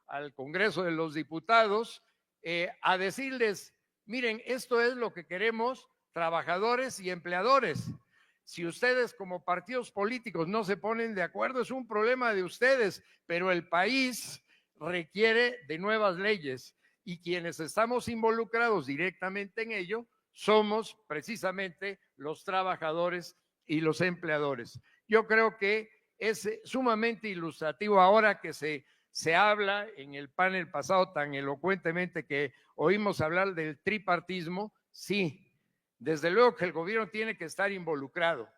al Congreso de los Diputados, a decirles, miren, esto es lo que queremos trabajadores y empleadores. Si ustedes como partidos políticos no se ponen de acuerdo, es un problema de ustedes, pero el país requiere de nuevas leyes y quienes estamos involucrados directamente en ello somos precisamente los trabajadores y los empleadores. Yo creo que es sumamente ilustrativo ahora que se habla en el panel pasado tan elocuentemente que oímos hablar del tripartismo. Sí, desde luego que el gobierno tiene que estar involucrado,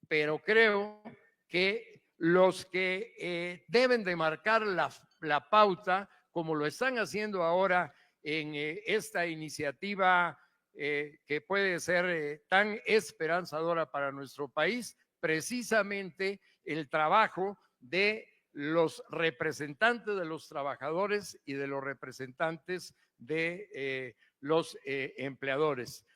pero creo que los que deben de marcar la pauta, como lo están haciendo ahora en esta iniciativa que puede ser tan esperanzadora para nuestro país, precisamente el trabajo de los representantes de los trabajadores y de los representantes de los empleadores.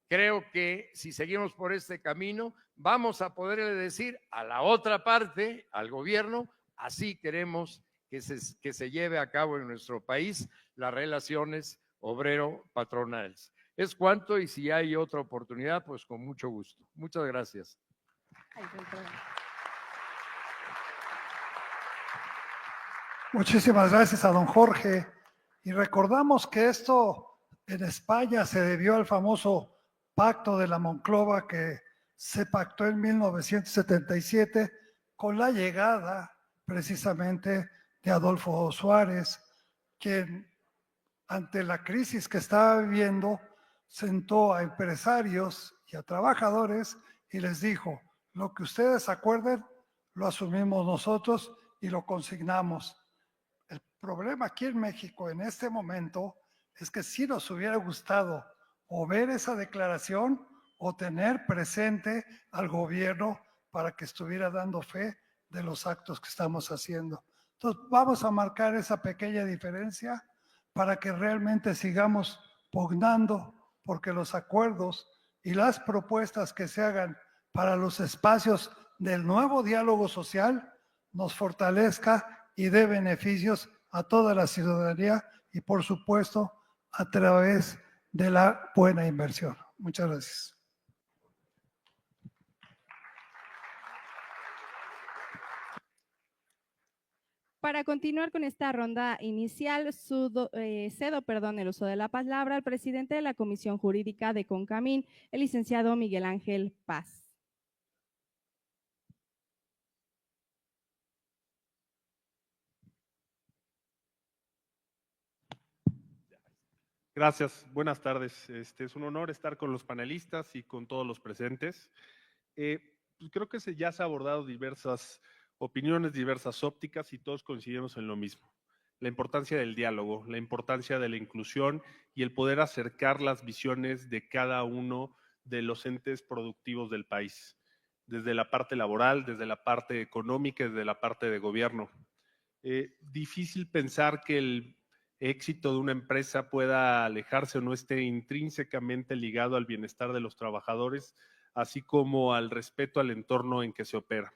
Creo que si seguimos por este camino, vamos a poderle decir a la otra parte, al gobierno, así queremos que se lleve a cabo en nuestro país las relaciones obrero-patronales. Es cuanto, y si hay otra oportunidad, pues con mucho gusto. Muchas gracias. Muchísimas gracias a don Jorge. Y recordamos que esto en España se debió al famoso Pacto de la Monclova que se pactó en 1977 con la llegada precisamente de Adolfo Suárez, quien ante la crisis que estaba viviendo sentó a empresarios y a trabajadores y les dijo, lo que ustedes acuerden lo asumimos nosotros y lo consignamos. El problema aquí en México en este momento es que sí nos hubiera gustado o ver esa declaración o tener presente al gobierno para que estuviera dando fe de los actos que estamos haciendo. Entonces vamos a marcar esa pequeña diferencia para que realmente sigamos pugnando porque los acuerdos y las propuestas que se hagan para los espacios del nuevo diálogo social nos fortalezca y dé beneficios a toda la ciudadanía y por supuesto a través de la buena inversión. Muchas gracias. Para continuar con esta ronda inicial, cedo el uso de la palabra al presidente de la Comisión Jurídica de CONCAMIN, el licenciado Miguel Ángel Paz. Gracias, buenas tardes. Es un honor estar con los panelistas y con todos los presentes. Creo que ya se ha abordado diversas opiniones, diversas ópticas y todos coincidimos en lo mismo. La importancia del diálogo, la importancia de la inclusión y el poder acercar las visiones de cada uno de los entes productivos del país, desde la parte laboral, desde la parte económica, desde la parte de gobierno. Difícil pensar que el éxito de una empresa pueda alejarse o no esté intrínsecamente ligado al bienestar de los trabajadores, así como al respeto al entorno en que se opera.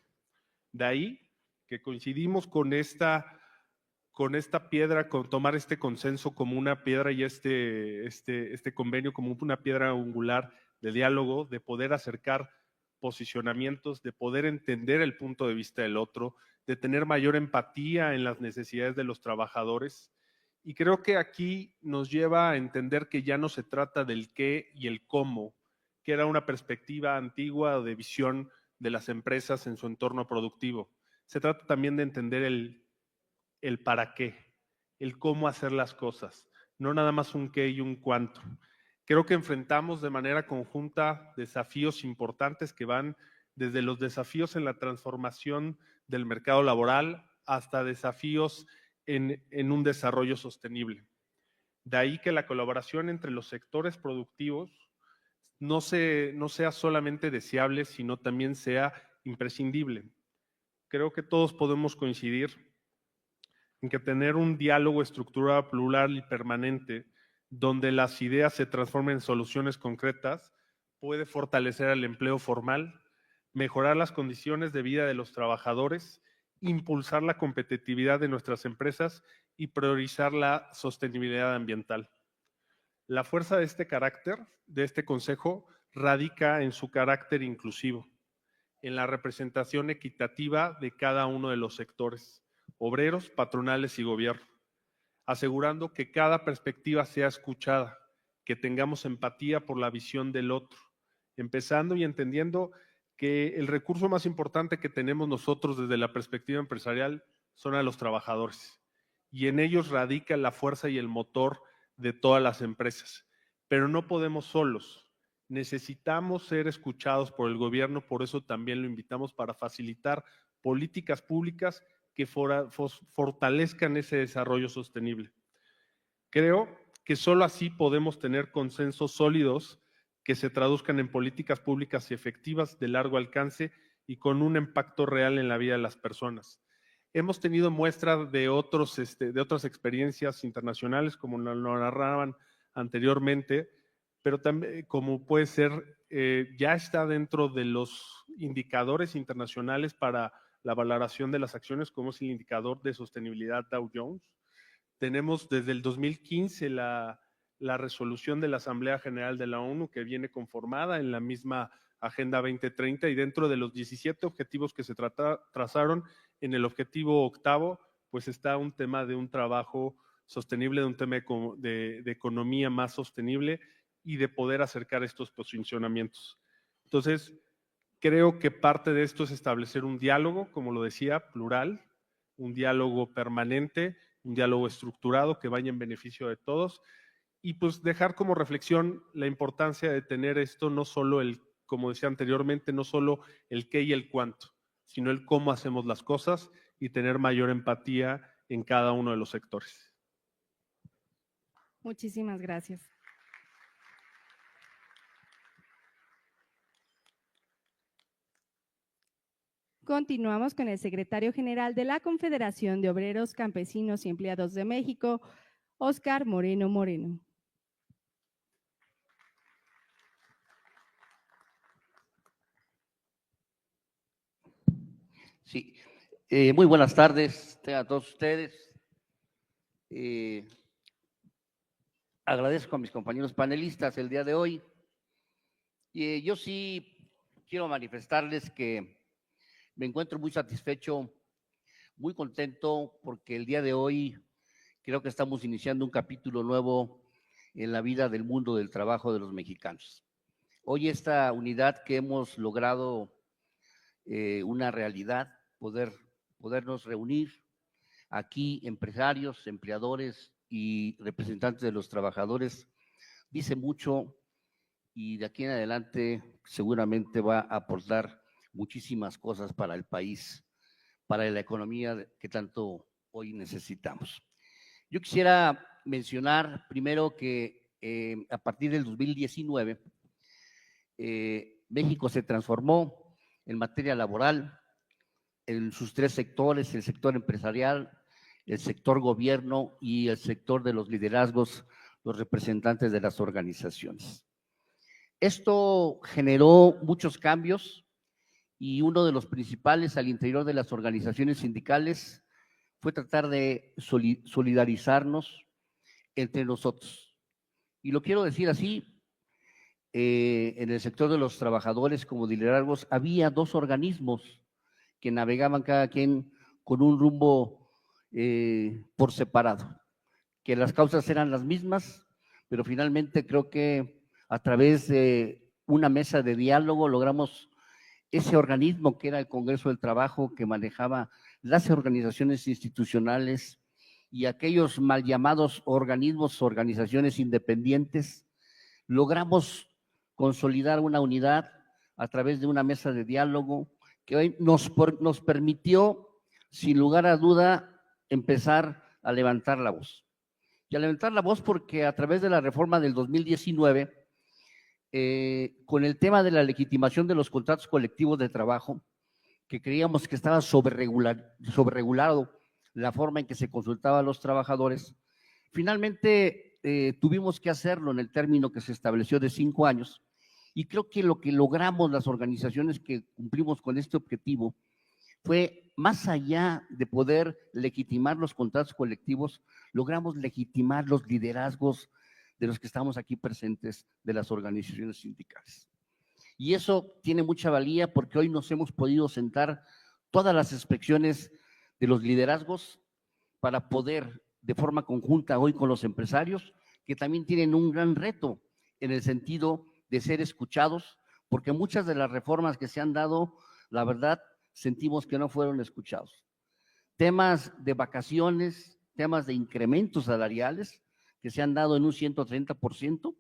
De ahí que coincidimos con esta piedra, con tomar este consenso como una piedra y este convenio como una piedra angular de diálogo, de poder acercar posicionamientos, de poder entender el punto de vista del otro, de tener mayor empatía en las necesidades de los trabajadores. Y creo que aquí nos lleva a entender que ya no se trata del qué y el cómo, que era una perspectiva antigua de visión de las empresas en su entorno productivo. Se trata también de entender el el para qué, el cómo hacer las cosas, no nada más un qué y un cuánto. Creo que enfrentamos de manera conjunta desafíos importantes que van desde los desafíos en la transformación del mercado laboral hasta desafíos en un desarrollo sostenible. De ahí que la colaboración entre los sectores productivos no sea solamente deseable, sino también sea imprescindible. Creo que todos podemos coincidir en que tener un diálogo estructurado, plural y permanente, donde las ideas se transformen en soluciones concretas, puede fortalecer el empleo formal, mejorar las condiciones de vida de los trabajadores, impulsar la competitividad de nuestras empresas y priorizar la sostenibilidad ambiental. La fuerza de este carácter, de este consejo, radica en su carácter inclusivo, en la representación equitativa de cada uno de los sectores, obreros, patronales y gobierno, asegurando que cada perspectiva sea escuchada, que tengamos empatía por la visión del otro, empezando y entendiendo que el recurso más importante que tenemos nosotros desde la perspectiva empresarial son a los trabajadores, y en ellos radica la fuerza y el motor de todas las empresas. Pero no podemos solos, necesitamos ser escuchados por el gobierno, por eso también lo invitamos para facilitar políticas públicas que fortalezcan ese desarrollo sostenible. Creo que solo así podemos tener consensos sólidos que se traduzcan en políticas públicas y efectivas de largo alcance y con un impacto real en la vida de las personas. Hemos tenido muestras de otras experiencias internacionales, como lo narraban anteriormente, pero también, como puede ser, ya está dentro de los indicadores internacionales para la valoración de las acciones, como es el indicador de sostenibilidad Dow Jones. Tenemos desde el 2015 la resolución de la Asamblea General de la ONU, que viene conformada en la misma Agenda 2030, y dentro de los 17 objetivos que se trazaron, en el objetivo octavo, pues está un tema de un trabajo sostenible, de un tema de economía más sostenible y de poder acercar estos posicionamientos. Entonces, creo que parte de esto es establecer un diálogo, como lo decía, plural, un diálogo permanente, un diálogo estructurado que vaya en beneficio de todos, y pues dejar como reflexión la importancia de tener esto, no solo como decía anteriormente, no solo el qué y el cuánto, sino el cómo hacemos las cosas y tener mayor empatía en cada uno de los sectores. Muchísimas gracias. Continuamos con el secretario general de la Confederación de Obreros, Campesinos y Empleados de México, Óscar Moreno Moreno. Sí, muy buenas tardes a todos ustedes. Agradezco a mis compañeros panelistas el día de hoy. Yo sí quiero manifestarles que me encuentro muy satisfecho, muy contento, porque el día de hoy creo que estamos iniciando un capítulo nuevo en la vida del mundo del trabajo de los mexicanos. Hoy esta unidad que hemos logrado una realidad, podernos reunir aquí, empresarios, empleadores y representantes de los trabajadores, dice mucho, y de aquí en adelante seguramente va a aportar muchísimas cosas para el país, para la economía que tanto hoy necesitamos. Yo quisiera mencionar primero que a partir del 2019 México se transformó en materia laboral en sus tres sectores: el sector empresarial, el sector gobierno y el sector de los liderazgos, los representantes de las organizaciones. Esto generó muchos cambios, y uno de los principales al interior de las organizaciones sindicales fue tratar de solidarizarnos entre nosotros. Y lo quiero decir así, en el sector de los trabajadores como liderazgos había dos organismos que navegaban cada quien con un rumbo por separado, que las causas eran las mismas, pero finalmente creo que a través de una mesa de diálogo logramos ese organismo que era el Congreso del Trabajo, que manejaba las organizaciones institucionales y aquellos mal llamados organismos, organizaciones independientes, logramos consolidar una unidad a través de una mesa de diálogo que hoy nos permitió, sin lugar a duda, empezar a levantar la voz. Y a levantar la voz porque a través de la reforma del 2019, con el tema de la legitimación de los contratos colectivos de trabajo, que creíamos que estaba sobreregulado la forma en que se consultaba a los trabajadores, finalmente tuvimos que hacerlo en el término que se estableció de 5 años, y creo que lo que logramos las organizaciones que cumplimos con este objetivo fue, más allá de poder legitimar los contratos colectivos, logramos legitimar los liderazgos de los que estamos aquí presentes de las organizaciones sindicales. Y eso tiene mucha valía porque hoy nos hemos podido sentar todas las expresiones de los liderazgos para poder, de forma conjunta hoy con los empresarios, que también tienen un gran reto en el sentido de ser escuchados, porque muchas de las reformas que se han dado, la verdad, sentimos que no fueron escuchados. Temas de vacaciones, temas de incrementos salariales que se han dado en un 130%,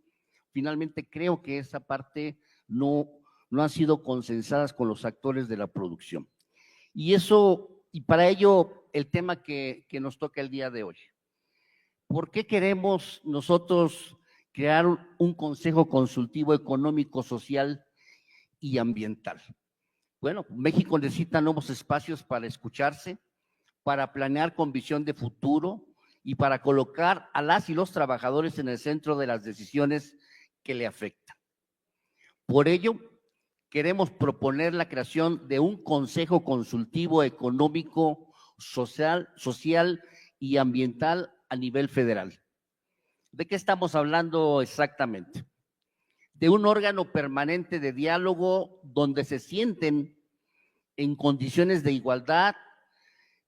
finalmente creo que esa parte no han sido consensadas con los actores de la producción. Y para ello, el tema que nos toca el día de hoy. ¿Por qué queremos nosotros crear un Consejo Consultivo Económico, Social y Ambiental? Bueno, México necesita nuevos espacios para escucharse, para planear con visión de futuro y para colocar a las y los trabajadores en el centro de las decisiones que le afectan. Por ello, queremos proponer la creación de un Consejo Consultivo Económico, Social y Ambiental a nivel federal. ¿De qué estamos hablando exactamente? De un órgano permanente de diálogo donde se sienten en condiciones de igualdad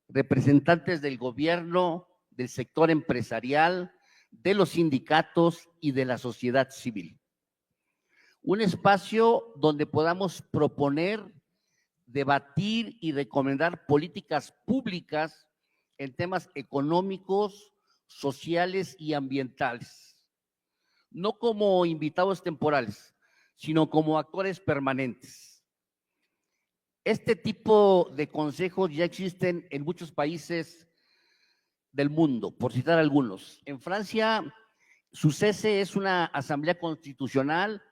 representantes del gobierno, del sector empresarial, de los sindicatos y de la sociedad civil. Un espacio donde podamos proponer, debatir y recomendar políticas públicas en temas económicos, sociales y ambientales, no como invitados temporales, sino como actores permanentes. Este tipo de consejos ya existen en muchos países del mundo, por citar algunos. En Francia, su cese es una asamblea constitucional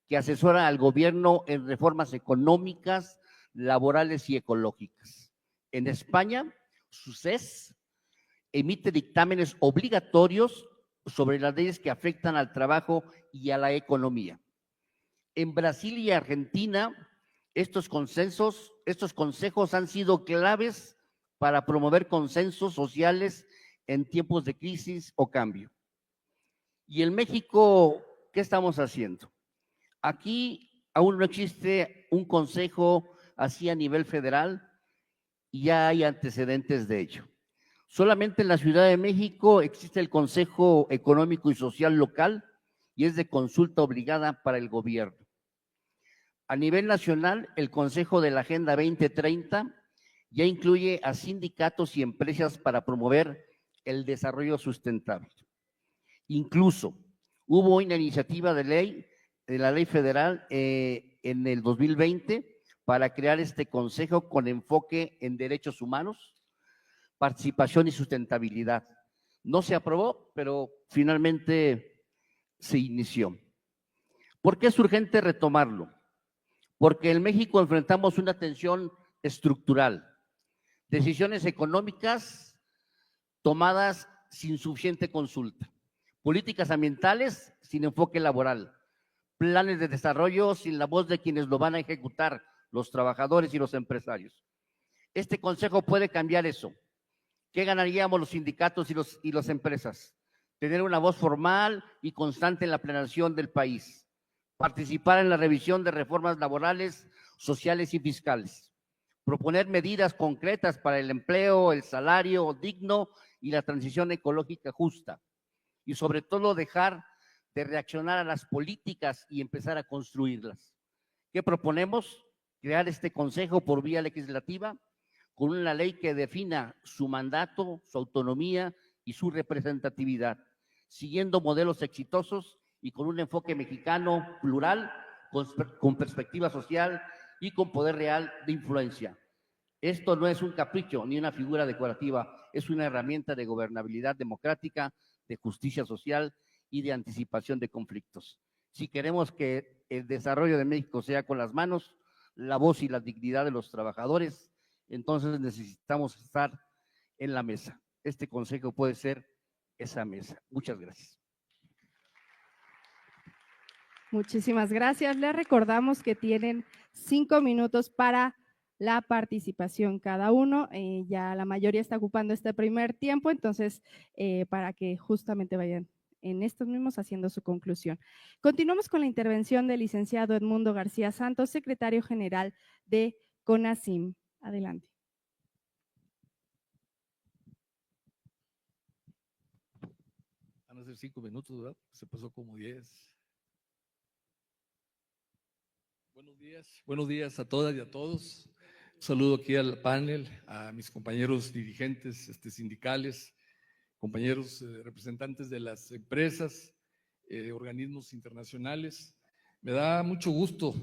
que asesora al gobierno en reformas económicas, laborales y ecológicas. En España, su CES emite dictámenes obligatorios sobre las leyes que afectan al trabajo y a la economía. En Brasil y Argentina, estos consejos han sido claves para promover consensos sociales en tiempos de crisis o cambio. Y en México, ¿qué estamos haciendo? Aquí aún no existe un consejo así a nivel federal y ya hay antecedentes de ello. Solamente en la Ciudad de México existe el Consejo Económico y Social Local y es de consulta obligada para el gobierno. A nivel nacional, el Consejo de la Agenda 2030 ya incluye a sindicatos y empresas para promover el desarrollo sustentable. Incluso hubo una iniciativa de ley, de la ley federal en el 2020 para crear este consejo con enfoque en derechos humanos, participación y sustentabilidad. No se aprobó, pero finalmente se inició. ¿Por qué es urgente retomarlo? Porque en México enfrentamos una tensión estructural, decisiones económicas tomadas sin suficiente consulta, políticas ambientales sin enfoque laboral, planes de desarrollo sin la voz de quienes lo van a ejecutar, los trabajadores y los empresarios. Este consejo puede cambiar eso. ¿Qué ganaríamos los sindicatos y las empresas? Tener una voz formal y constante en la planeación del país. Participar en la revisión de reformas laborales, sociales y fiscales. Proponer medidas concretas para el empleo, el salario digno y la transición ecológica justa. Y sobre todo dejar de reaccionar a las políticas y empezar a construirlas. ¿Qué proponemos? crear este consejo por vía legislativa con una ley que defina su mandato, su autonomía y su representatividad, siguiendo modelos exitosos y con un enfoque mexicano plural, con perspectiva social y con poder real de influencia. Esto no es un capricho ni una figura decorativa, es una herramienta de gobernabilidad democrática, de justicia social y de anticipación de conflictos. Si queremos que el desarrollo de México sea con las manos, la voz y la dignidad de los trabajadores, entonces necesitamos estar en la mesa. Este consejo puede ser esa mesa. Muchas gracias. Muchísimas gracias. Les recordamos que tienen 5 minutos para la participación cada uno. Ya la mayoría está ocupando este primer tiempo, entonces para que justamente vayan en estos mismos haciendo su conclusión. Continuamos con la intervención del licenciado Edmundo García Santos, secretario general de CONACYM. Adelante. Van a ser 5 minutos, ¿verdad? Se pasó como 10. Buenos días a todas y a todos. Un saludo aquí al panel, a mis compañeros dirigentes sindicales, compañeros representantes de las empresas, organismos internacionales. Me da mucho gusto,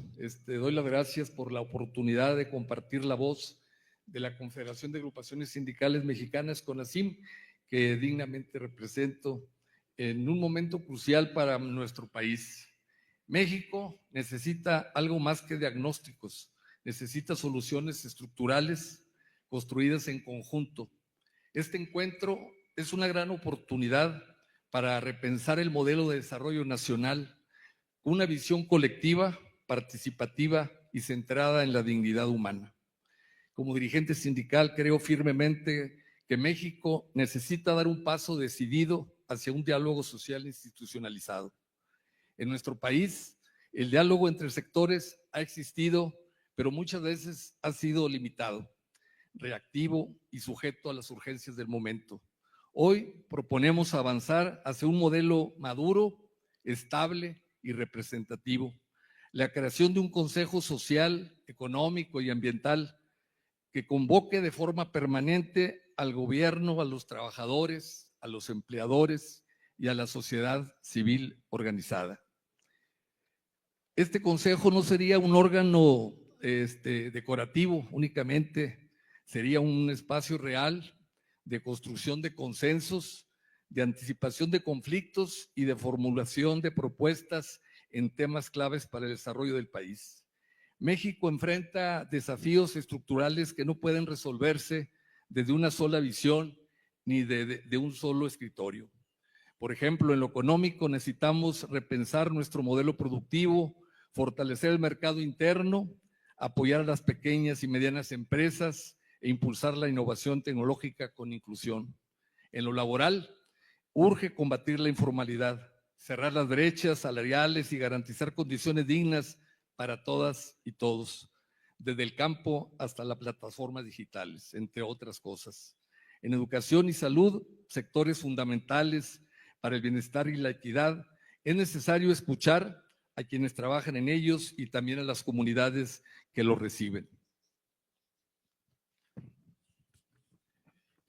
doy las gracias por la oportunidad de compartir la voz de la Confederación de Agrupaciones Sindicales Mexicanas, CONACYM, que dignamente represento en un momento crucial para nuestro país. México necesita algo más que diagnósticos, necesita soluciones estructurales construidas en conjunto. Este encuentro es una gran oportunidad para repensar el modelo de desarrollo nacional, una visión colectiva, participativa y centrada en la dignidad humana. Como dirigente sindical, creo firmemente que México necesita dar un paso decidido hacia un diálogo social institucionalizado. En nuestro país, el diálogo entre sectores ha existido, pero muchas veces ha sido limitado, reactivo y sujeto a las urgencias del momento. Hoy proponemos avanzar hacia un modelo maduro, estable y representativo. La creación de un Consejo Social, Económico y Ambiental que convoque de forma permanente al gobierno, a los trabajadores, a los empleadores y a la sociedad civil organizada. Este consejo no sería un órgano decorativo únicamente, sería un espacio real de construcción de consensos, de anticipación de conflictos y de formulación de propuestas en temas claves para el desarrollo del país. México enfrenta desafíos estructurales que no pueden resolverse desde una sola visión ni de un solo escritorio. Por ejemplo, en lo económico necesitamos repensar nuestro modelo productivo, fortalecer el mercado interno, apoyar a las pequeñas y medianas empresas e impulsar la innovación tecnológica con inclusión. En lo laboral, urge combatir la informalidad, cerrar las brechas salariales y garantizar condiciones dignas para todas y todos, desde el campo hasta las plataformas digitales, entre otras cosas. En educación y salud, sectores fundamentales para el bienestar y la equidad, es necesario escuchar a quienes trabajan en ellos y también a las comunidades que los reciben.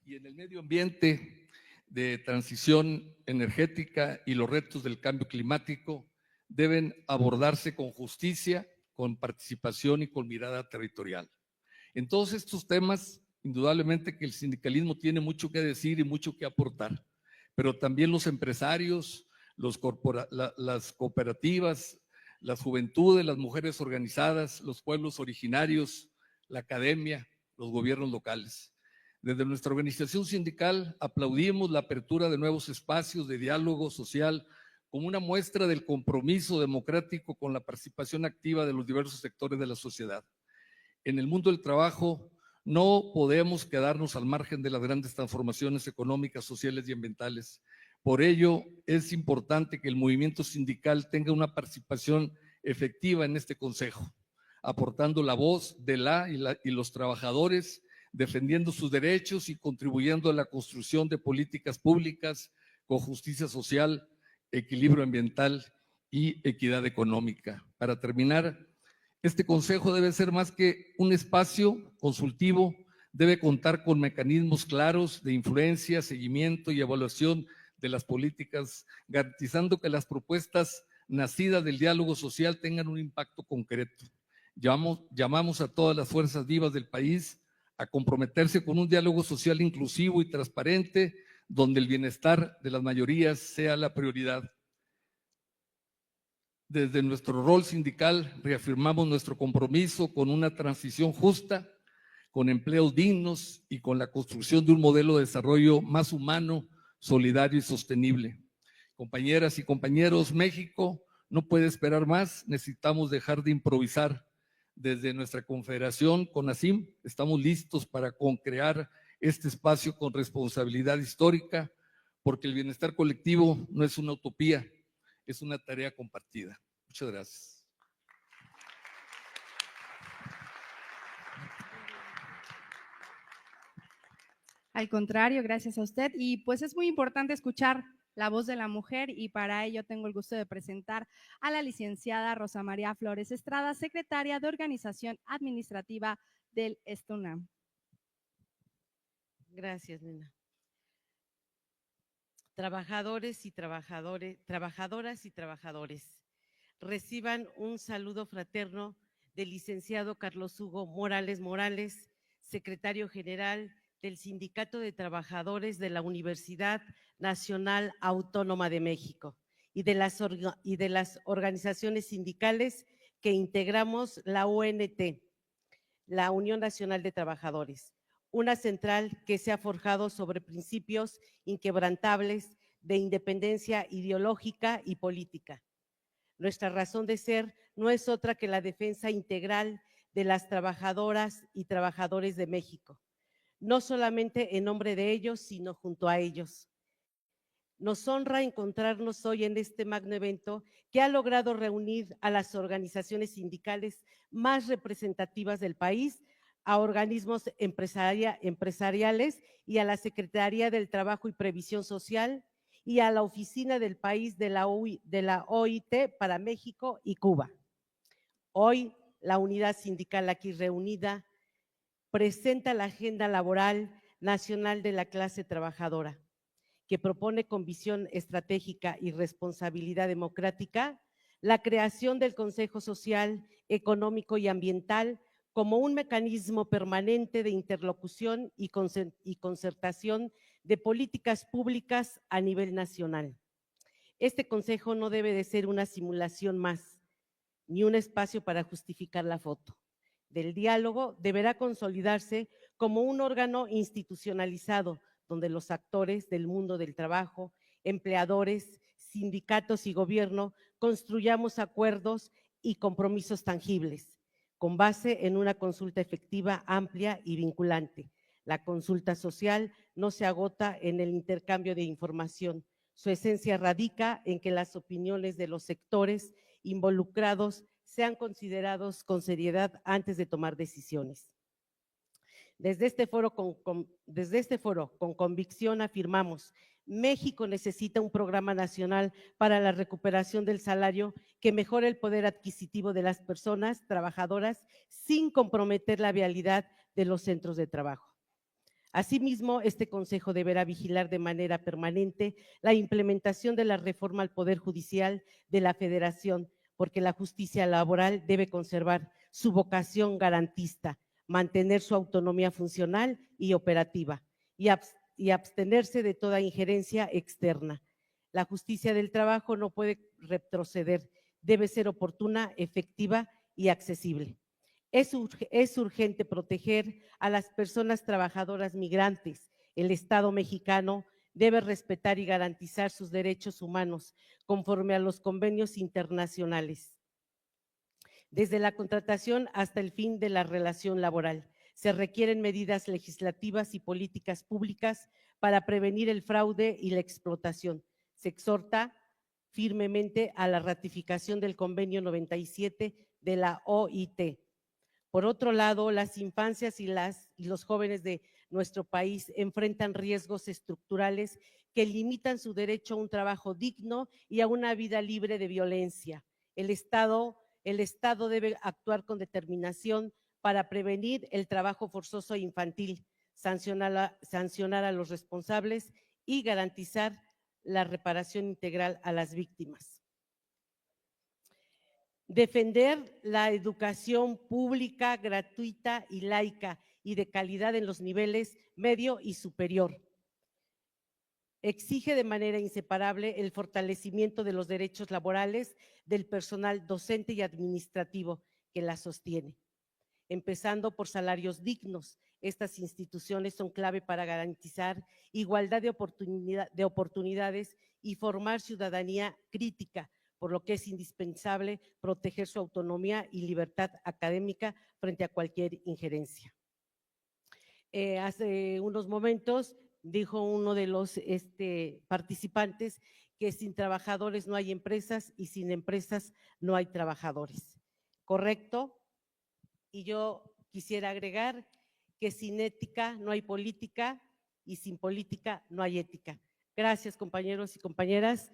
Y en el medio ambiente de transición energética y los retos del cambio climático deben abordarse con justicia, con participación y con mirada territorial. En todos estos temas, indudablemente que el sindicalismo tiene mucho que decir y mucho que aportar, pero también los empresarios, las cooperativas, las juventudes, las mujeres organizadas, los pueblos originarios, la academia, los gobiernos locales. Desde nuestra organización sindical aplaudimos la apertura de nuevos espacios de diálogo social como una muestra del compromiso democrático con la participación activa de los diversos sectores de la sociedad. En el mundo del trabajo no podemos quedarnos al margen de las grandes transformaciones económicas, sociales y ambientales. Por ello, es importante que el movimiento sindical tenga una participación efectiva en este consejo, aportando la voz de y los trabajadores, defendiendo sus derechos y contribuyendo a la construcción de políticas públicas con justicia social, equilibrio ambiental y equidad económica. Para terminar, Este consejo debe ser más que un espacio consultivo, debe contar con mecanismos claros de influencia, seguimiento y evaluación de las políticas, garantizando que las propuestas nacidas del diálogo social tengan un impacto concreto. Llamamos a todas las fuerzas vivas del país a comprometerse con un diálogo social inclusivo y transparente, donde el bienestar de las mayorías sea la prioridad. Desde nuestro rol sindical reafirmamos nuestro compromiso con una transición justa, con empleos dignos y con la construcción de un modelo de desarrollo más humano, solidario y sostenible. Compañeras y compañeros, México no puede esperar más, necesitamos dejar de improvisar. Desde nuestra confederación, CONACYM, estamos listos para concrear este espacio con responsabilidad histórica, porque el bienestar colectivo no es una utopía, es una tarea compartida. Muchas gracias. Al contrario, gracias a usted. Y pues es muy importante escuchar la voz de la mujer y para ello tengo el gusto de presentar a la licenciada Rosa María Flores Estrada, secretaria de Organización Administrativa del STUNAM. Gracias, Nena. Trabajadores y trabajadoras y trabajadores, reciban un saludo fraterno del licenciado Carlos Hugo Morales Morales, secretario general del Sindicato de Trabajadores de la Universidad Nacional Autónoma de México y de las organizaciones sindicales que integramos la UNT, la Unión Nacional de Trabajadores, una central que se ha forjado sobre principios inquebrantables de independencia ideológica y política. Nuestra razón de ser no es otra que la defensa integral de las trabajadoras y trabajadores de México, no solamente en nombre de ellos, sino junto a ellos. Nos honra encontrarnos hoy en este magno evento que ha logrado reunir a las organizaciones sindicales más representativas del país, a organismos empresariales y a la Secretaría del Trabajo y Previsión Social y a la Oficina del País de la OIT para México y Cuba. Hoy, la unidad sindical aquí reunida presenta la Agenda Laboral Nacional de la Clase Trabajadora, que propone con visión estratégica y responsabilidad democrática la creación del Consejo Social, Económico y Ambiental como un mecanismo permanente de interlocución y concertación de políticas públicas a nivel nacional. Este consejo no debe de ser una simulación más, ni un espacio para justificar la foto. Del diálogo deberá consolidarse como un órgano institucionalizado donde los actores del mundo del trabajo, empleadores, sindicatos y gobierno construyamos acuerdos y compromisos tangibles, con base en una consulta efectiva, amplia y vinculante. La consulta social no se agota en el intercambio de información. Su esencia radica en que las opiniones de los sectores involucrados sean considerados con seriedad antes de tomar decisiones. Desde este foro, con convicción afirmamos: México necesita un programa nacional para la recuperación del salario que mejore el poder adquisitivo de las personas trabajadoras sin comprometer la viabilidad de los centros de trabajo. Asimismo, este Consejo deberá vigilar de manera permanente la implementación de la reforma al Poder Judicial de la Federación, porque la justicia laboral debe conservar su vocación garantista, mantener su autonomía funcional y operativa y abstenerse de toda injerencia externa. La justicia del trabajo no puede retroceder, debe ser oportuna, efectiva y accesible. Es urgente proteger a las personas trabajadoras migrantes. El Estado mexicano debe respetar y garantizar sus derechos humanos conforme a los convenios internacionales. Desde la contratación hasta el fin de la relación laboral, se requieren medidas legislativas y políticas públicas para prevenir el fraude y la explotación. Se exhorta firmemente a la ratificación del Convenio 97 de la OIT. Por otro lado, las infancias y los jóvenes de nuestro país enfrentan riesgos estructurales que limitan su derecho a un trabajo digno y a una vida libre de violencia. El Estado el Estado debe actuar con determinación para prevenir el trabajo forzoso infantil, sancionar a los responsables y garantizar la reparación integral a las víctimas. Defender la educación pública, gratuita y laica y de calidad en los niveles medio y superior. Exige de manera inseparable el fortalecimiento de los derechos laborales del personal docente y administrativo que la sostiene, empezando por salarios dignos. Estas instituciones son clave para garantizar igualdad de oportunidades y formar ciudadanía crítica, por lo que es indispensable proteger su autonomía y libertad académica frente a cualquier injerencia. Hace unos momentos dijo uno de los participantes que sin trabajadores no hay empresas y sin empresas no hay trabajadores. ¿Correcto? Y yo quisiera agregar que sin ética no hay política y sin política no hay ética. Gracias, compañeros y compañeras.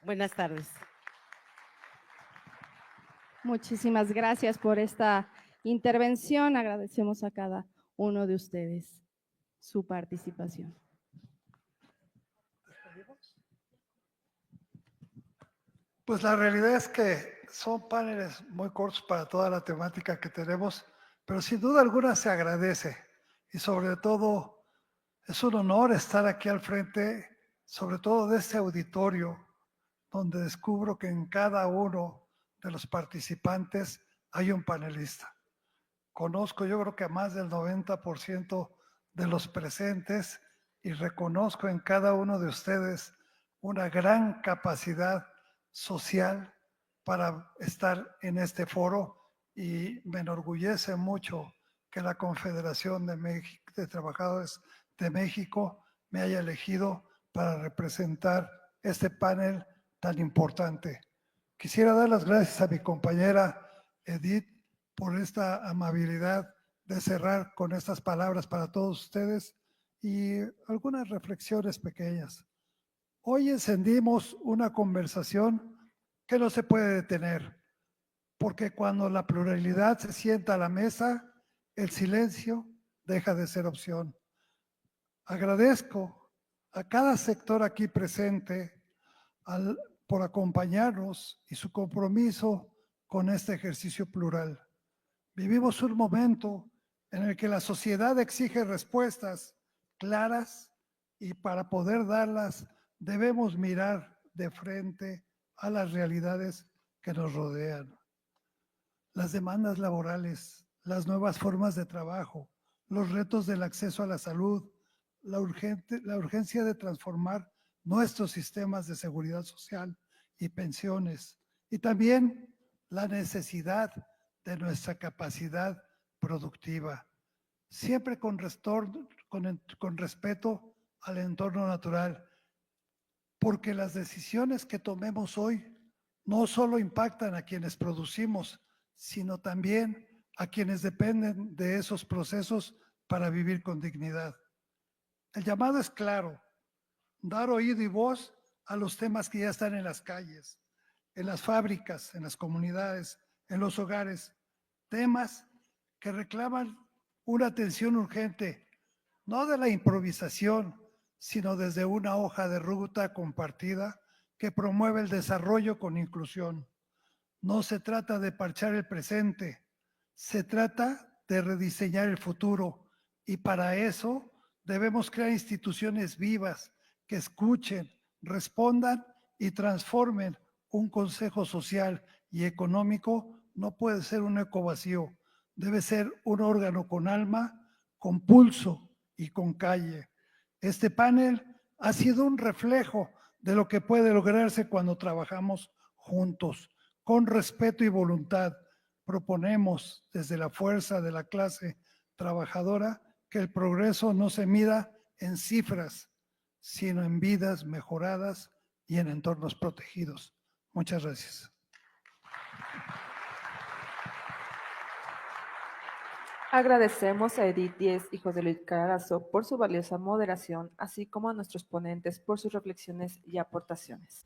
Buenas tardes. Muchísimas gracias por esta intervención. Agradecemos a cada uno de ustedes su participación. Pues la realidad es que son paneles muy cortos para toda la temática que tenemos, pero sin duda alguna se agradece y sobre todo es un honor estar aquí al frente, sobre todo de este auditorio, donde descubro que en cada uno de los participantes hay un panelista. Conozco, yo creo que a más del 90% de los presentes y reconozco en cada uno de ustedes una gran capacidad social para estar en este foro y me enorgullece mucho que la Confederación de Trabajadores de México me haya elegido para representar este panel tan importante. Quisiera dar las gracias a mi compañera Edith por esta amabilidad de cerrar con estas palabras para todos ustedes y algunas reflexiones pequeñas. Hoy encendimos una conversación que no se puede detener, porque cuando la pluralidad se sienta a la mesa, el silencio deja de ser opción. Agradezco a cada sector aquí presente por acompañarnos y su compromiso con este ejercicio plural. Vivimos un momento en el que la sociedad exige respuestas claras y para poder darlas debemos mirar de frente a las realidades que nos rodean. Las demandas laborales, las nuevas formas de trabajo, los retos del acceso a la salud, la urgencia de transformar nuestros sistemas de seguridad social y pensiones, y también la necesidad de nuestra capacidad productiva, siempre con respeto al entorno natural, porque las decisiones que tomemos hoy no solo impactan a quienes producimos, sino también a quienes dependen de esos procesos para vivir con dignidad. El llamado es claro, dar oído y voz a los temas que ya están en las calles, en las fábricas, en las comunidades, en los hogares, temas que reclaman una atención urgente, no de la improvisación, sino desde una hoja de ruta compartida que promueve el desarrollo con inclusión. No se trata de parchar el presente, se trata de rediseñar el futuro y para eso debemos crear instituciones vivas que escuchen, respondan y transformen. Un consejo social y económico no puede ser un eco vacío, debe ser un órgano con alma, con pulso y con calle. Este panel ha sido un reflejo de lo que puede lograrse cuando trabajamos juntos, con respeto y voluntad. Proponemos desde la fuerza de la clase trabajadora que el progreso no se mida en cifras, sino en vidas mejoradas y en entornos protegidos. Muchas gracias. Agradecemos a Edith Díez y José Luis Carazo por su valiosa moderación, así como a nuestros ponentes por sus reflexiones y aportaciones.